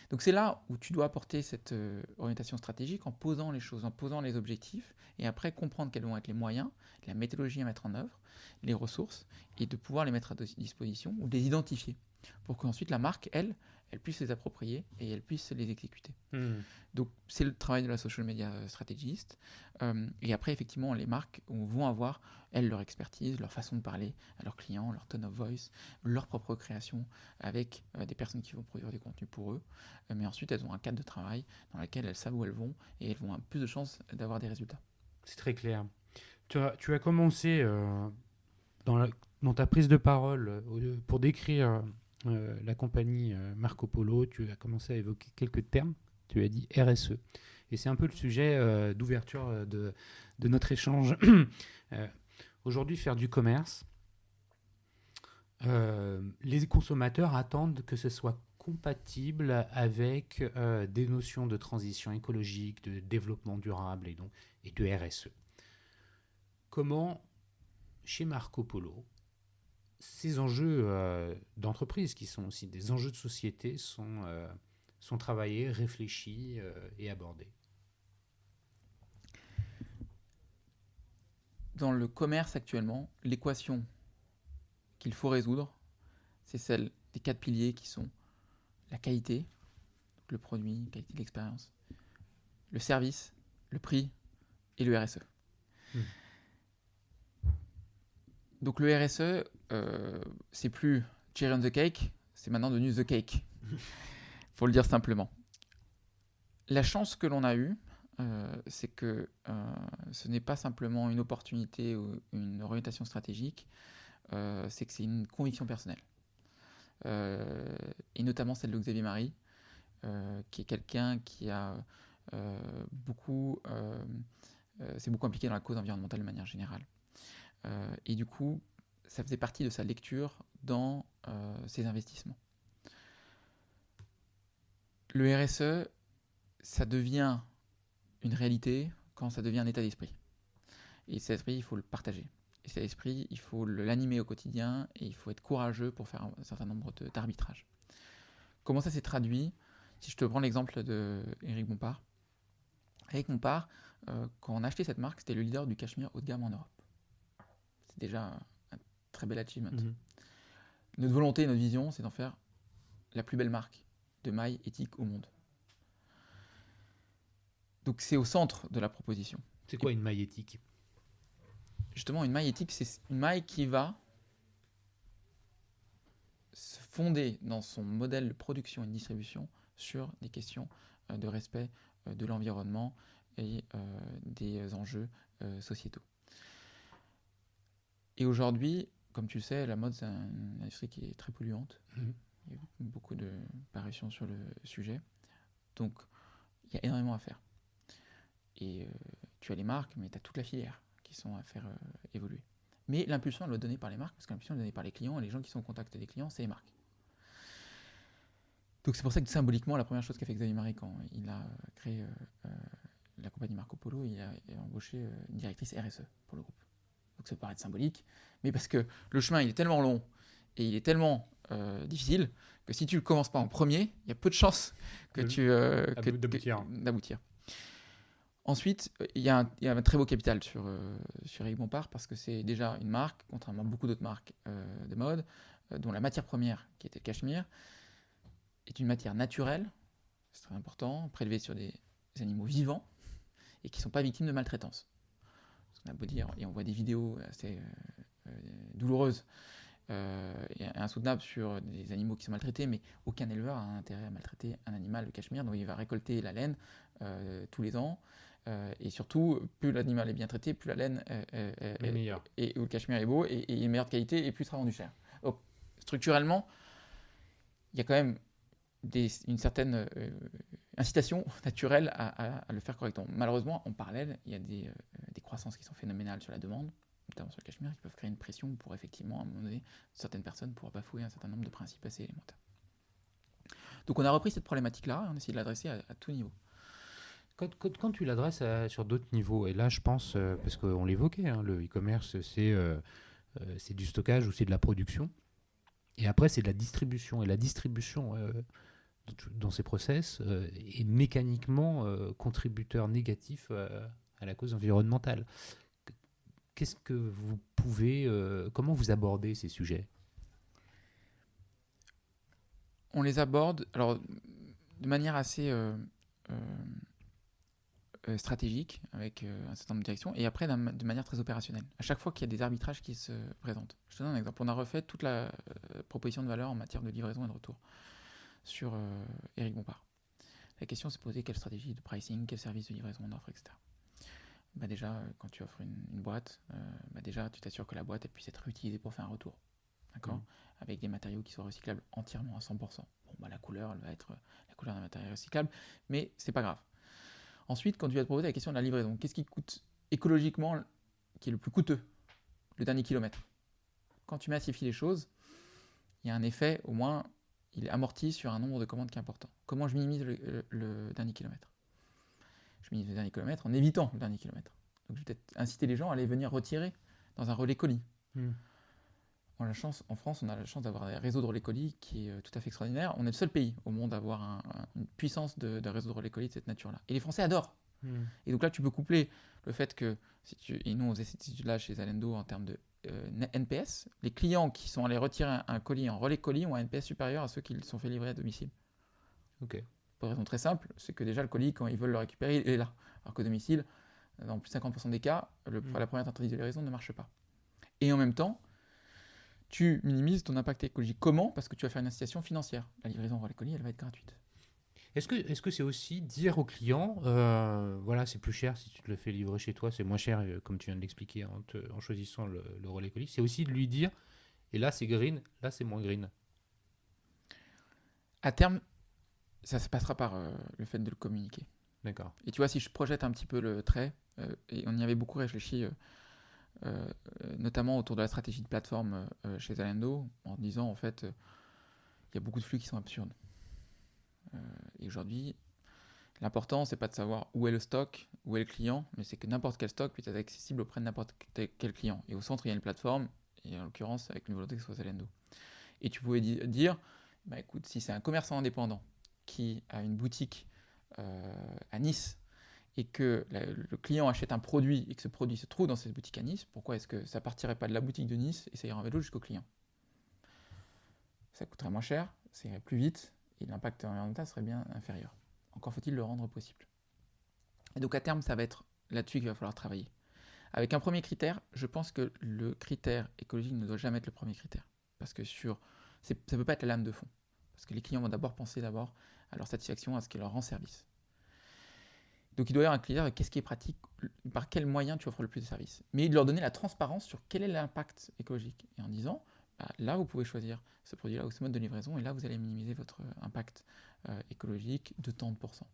Donc c'est là où tu dois apporter cette orientation stratégique en posant les choses, en posant les objectifs, et après comprendre quels vont être les moyens, la méthodologie à mettre en œuvre, les ressources, et de pouvoir les mettre à disposition ou de les identifier, pour qu'ensuite la marque, elle puisse les approprier et elle puisse les exécuter. Donc c'est le travail de la social media strategist. Et après, effectivement, les marques vont avoir, elles, leur expertise, leur façon de parler à leurs clients, leur tone of voice, leur propre création avec des personnes qui vont produire des contenus pour eux. Mais ensuite, elles ont un cadre de travail dans lequel elles savent où elles vont et elles vont avoir plus de chances d'avoir des résultats. C'est très clair. Tu as commencé dans ta prise de parole pour décrire la compagnie Marco Polo, tu as commencé à évoquer quelques termes. Tu as dit RSE. Et c'est un peu le sujet d'ouverture de notre échange. Aujourd'hui, faire du commerce, les consommateurs attendent que ce soit compatible avec des notions de transition écologique, de développement durable et de RSE. Comment, chez Marco Polo, ces enjeux d'entreprise, qui sont aussi des enjeux de société, sont travaillés, réfléchis et abordés? Dans le commerce actuellement, l'équation qu'il faut résoudre, c'est celle des 4 piliers qui sont la qualité, donc le produit, la qualité de l'expérience, le service, le prix et le RSE. Donc le RSE, c'est plus cherry on the cake, c'est maintenant devenu the cake. Faut le dire simplement. La chance que l'on a eue, c'est que ce n'est pas simplement une opportunité ou une orientation stratégique, c'est que c'est une conviction personnelle. Et notamment celle de Xavier Marie, qui est quelqu'un qui a s'est beaucoup impliqué dans la cause environnementale de manière générale. Et du coup, ça faisait partie de sa lecture dans ses investissements. Le RSE, ça devient une réalité quand ça devient un état d'esprit. Et cet esprit, il faut le partager. Et cet esprit, il faut l'animer au quotidien et il faut être courageux pour faire un certain nombre d'arbitrages. Comment ça s'est traduit? Si je te prends l'exemple d'Éric Bompard. Éric Bompard, quand on a acheté cette marque, c'était le leader du cachemire haut de gamme en Europe. C'est déjà un très bel achievement. Notre volonté, notre vision, c'est d'en faire la plus belle marque de mailles éthiques au monde. Donc c'est au centre de la proposition. C'est quoi une maille éthique? Justement, une maille éthique, c'est une maille qui va se fonder dans son modèle de production et de distribution sur des questions de respect de l'environnement et des enjeux sociétaux. Et aujourd'hui, comme tu le sais, la mode, c'est une industrie qui est très polluante. Il y a eu beaucoup de parutions sur le sujet. Donc, il y a énormément à faire. Et tu as les marques, mais tu as toute la filière qui sont à faire évoluer. Mais l'impulsion, elle doit être donnée par les marques, parce que l'impulsion est donnée par les clients, et les gens qui sont en contact avec les clients, c'est les marques. Donc c'est pour ça que symboliquement, la première chose qu'a fait Xavier Marie quand il a créé la compagnie Marco Polo, il a embauché une directrice RSE pour le groupe. Donc ça peut paraître symbolique, mais parce que le chemin il est tellement long et il est tellement difficile que si tu ne commences pas en premier, il y a peu de chances d'aboutir. Ensuite, il y a un très beau capital sur Éric Bompard parce que c'est déjà une marque, contrairement à beaucoup d'autres marques de mode, dont la matière première, qui était le cachemire, est une matière naturelle, c'est très important, prélevée sur des animaux vivants et qui ne sont pas victimes de maltraitance. On a beau dire, et on voit des vidéos assez douloureuses et insoutenables sur des animaux qui sont maltraités, mais aucun éleveur a intérêt à maltraiter un animal, le cachemire, donc il va récolter la laine tous les ans. Et surtout, plus l'animal est bien traité, plus la laine est meilleure. Et le cachemire est beau et il est meilleur de qualité et plus il sera vendu cher. Donc, structurellement, il y a quand même une certaine incitation naturelle à le faire correctement. Malheureusement, en parallèle, il y a des croissances qui sont phénoménales sur la demande, notamment sur le cachemire, qui peuvent créer une pression pour effectivement, à un moment donné, certaines personnes pourraient bafouer un certain nombre de principes assez élémentaires. Donc on a repris cette problématique-là et on a essayé de l'adresser à tout niveau. Quand tu l'adresses sur d'autres niveaux, et là je pense, parce qu'on l'évoquait, le e-commerce c'est du stockage ou c'est de la production, et après c'est de la distribution, et la distribution dans ces process est mécaniquement contributeur négatif à la cause environnementale. Qu'est-ce que vous pouvez, comment vous abordez ces sujets? On les aborde alors, de manière assez stratégique, avec un certain nombre de directions, et après de manière très opérationnelle. À chaque fois qu'il y a des arbitrages qui se présentent. Je te donne un exemple. On a refait toute la proposition de valeur en matière de livraison et de retour sur Éric Bompard. La question s'est posée, quelle stratégie de pricing, quel service de livraison on offre, etc. Déjà, quand tu offres une boîte, déjà tu t'assures que la boîte elle puisse être réutilisée pour faire un retour. D'accord ? Avec des matériaux qui soient recyclables entièrement à 100%. La couleur, elle va être la couleur d'un matériau recyclable, mais c'est pas grave. Ensuite, quand tu vas te poser la question de la livraison, qu'est-ce qui coûte écologiquement, qui est le plus coûteux? Le dernier kilomètre. Quand tu massifies les choses, il y a un effet au moins il est amorti sur un nombre de commandes qui est important. Comment je minimise le dernier kilomètre? Je minimise le dernier kilomètre en évitant le dernier kilomètre. Donc je vais peut-être inciter les gens à aller venir retirer dans un relais colis. En France, on a la chance d'avoir un réseau de relais colis qui est tout à fait extraordinaire. On est le seul pays au monde à avoir une puissance de réseau de relais colis de cette nature-là. Et les Français adorent. Et donc là, tu peux coupler le fait que, et nous on faisait cette étude-là chez Zalendo en termes de NPS, les clients qui sont allés retirer un colis en relais colis ont un NPS supérieur à ceux qui le sont fait livrer à domicile. Ok. Pour une raison très simple, c'est que déjà le colis, quand ils veulent le récupérer, il est là. Alors qu'au domicile, dans plus de 50% des cas, la première tentative de livraison ne marche pas. Et en même temps, tu minimises ton impact écologique. Comment? Parce que tu vas faire une incitation financière. La livraison en relais colis, elle va être gratuite. Est-ce que c'est aussi dire au client, voilà, c'est plus cher si tu te le fais livrer chez toi, c'est moins cher, comme tu viens de l'expliquer en choisissant le relais colis. C'est aussi de lui dire, et là c'est green, là c'est moins green. À terme, ça se passera par le fait de le communiquer. D'accord. Et tu vois, si je projette un petit peu le trait, et on y avait beaucoup réfléchi, notamment autour de la stratégie de plateforme chez Zalando, en disant en fait, il y a beaucoup de flux qui sont absurdes. Et aujourd'hui, l'important, c'est pas de savoir où est le stock, où est le client, mais c'est que n'importe quel stock puisse être accessible auprès de n'importe quel client. Et au centre, il y a une plateforme, et en l'occurrence, avec une volonté que ce soit Zalando. Et tu pouvais dire, bah écoute, si c'est un commerçant indépendant qui a une boutique à Nice, et que le client achète un produit, et que ce produit se trouve dans cette boutique à Nice, pourquoi est-ce que ça partirait pas de la boutique de Nice et ça irait en vélo jusqu'au client? Ça coûterait moins cher, ça irait plus vite, et l'impact environnemental serait bien inférieur. Encore faut-il le rendre possible. Et donc à terme, ça va être là-dessus qu'il va falloir travailler. Avec un premier critère, je pense que le critère écologique ne doit jamais être le premier critère. Parce que ça ne peut pas être la lame de fond. Parce que les clients vont d'abord penser à leur satisfaction, à ce qui leur rend service. Donc il doit y avoir un critère de qu'est-ce qui est pratique, par quel moyen tu offres le plus de services. Mais de leur donner la transparence sur quel est l'impact écologique. Et en disant, là vous pouvez choisir ce produit-là ou ce mode de livraison, et là vous allez minimiser votre impact écologique de tant de pourcents.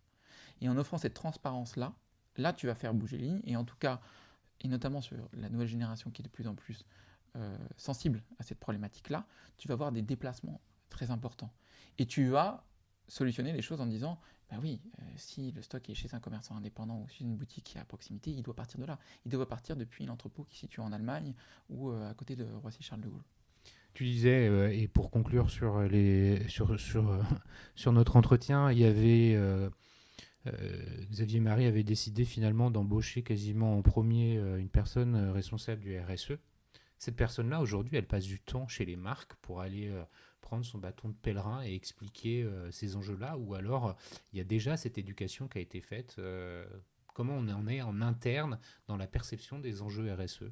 Et en offrant cette transparence-là, là tu vas faire bouger les lignes, et en tout cas, et notamment sur la nouvelle génération qui est de plus en plus sensible à cette problématique-là, tu vas avoir des déplacements très importants. Et tu vas solutionner les choses en disant, bah oui, si le stock est chez un commerçant indépendant ou chez une boutique qui est à proximité, il doit partir de là. Il doit partir depuis l'entrepôt qui est situé en Allemagne ou à côté de Roissy-Charles de Gaulle. Tu disais, et pour conclure sur notre entretien, il y avait Xavier Marie avait décidé finalement d'embaucher quasiment en premier une personne responsable du RSE. Cette personne-là, aujourd'hui, elle passe du temps chez les marques pour aller prendre son bâton de pèlerin et expliquer ces enjeux-là, ou alors il y a déjà cette éducation qui a été faite. Comment on en est en interne dans la perception des enjeux RSE?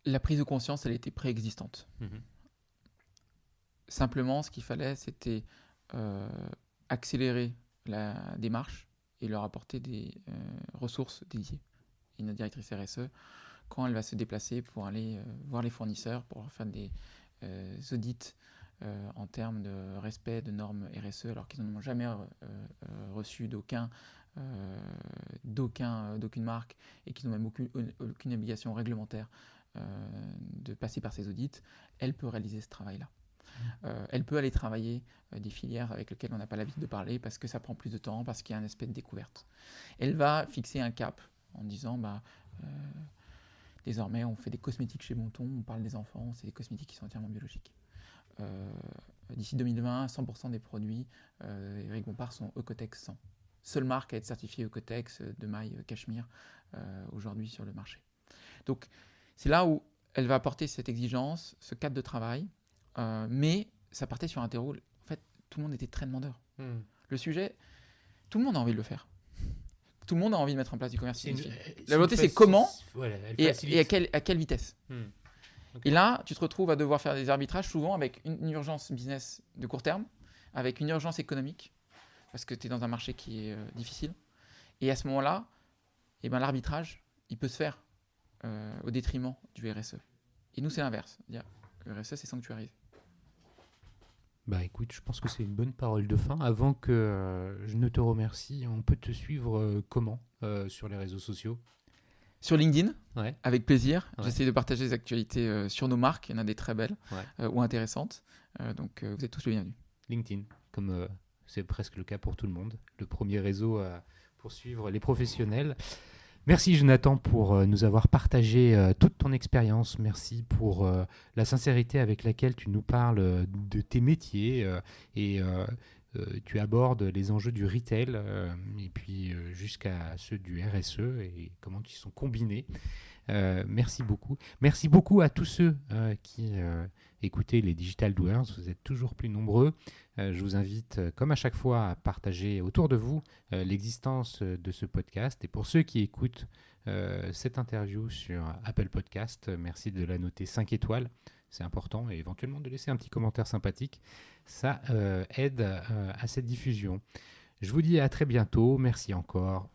La prise de conscience, elle était préexistante. Simplement, ce qu'il fallait, c'était accélérer la démarche et leur apporter des ressources dédiées. Et notre directrice RSE, quand elle va se déplacer pour aller voir les fournisseurs, pour faire des audits en termes de respect de normes RSE, alors qu'ils n'en ont jamais reçu d'aucune marque et qu'ils n'ont même aucune obligation réglementaire de passer par ces audits, elle peut réaliser ce travail-là. Elle peut aller travailler des filières avec lesquelles on n'a pas l'habitude de parler parce que ça prend plus de temps, parce qu'il y a un aspect de découverte. Elle va fixer un cap en disant désormais on fait des cosmétiques chez Bonton, on parle des enfants, c'est des cosmétiques qui sont entièrement biologiques. D'ici 2020, 100% des produits Eric Bompard sont Ecotex 100. Seule marque à être certifiée Ecotex de maille cachemire aujourd'hui sur le marché. Donc c'est là où elle va apporter cette exigence, ce cadre de travail, mais ça partait sur un terreau. En fait, tout le monde était très demandeur. Le sujet, tout le monde a envie de le faire. Tout le monde a envie de mettre en place du commerce. La volonté, c'est comment et à quelle vitesse. Okay. Et là, tu te retrouves à devoir faire des arbitrages souvent avec une urgence business de court terme, avec une urgence économique, parce que tu es dans un marché qui est difficile. Et à ce moment-là, l'arbitrage, il peut se faire au détriment du RSE. Et nous, c'est l'inverse. Le RSE, c'est sanctuarisé. Bah écoute, je pense que c'est une bonne parole de fin. Avant que je ne te remercie, on peut te suivre comment sur les réseaux sociaux? Sur LinkedIn, Ouais. avec plaisir. Ouais. J'essaie de partager les actualités sur nos marques. Il y en a des très belles ou intéressantes. Donc, vous êtes tous les bienvenus. LinkedIn, comme c'est presque le cas pour tout le monde, le premier réseau pour suivre les professionnels. Merci Jonathan pour nous avoir partagé toute ton expérience. Merci pour la sincérité avec laquelle tu nous parles de tes métiers et tu abordes les enjeux du retail et puis jusqu'à ceux du RSE et comment ils sont combinés. Merci beaucoup. Merci beaucoup à tous ceux qui écoutez les Digital Doers. Vous êtes toujours plus nombreux. Je vous invite, comme à chaque fois, à partager autour de vous l'existence de ce podcast. Et pour ceux qui écoutent cette interview sur Apple Podcast, merci de la noter 5 étoiles. C'est important et éventuellement de laisser un petit commentaire sympathique. Ça aide à cette diffusion. Je vous dis à très bientôt. Merci encore.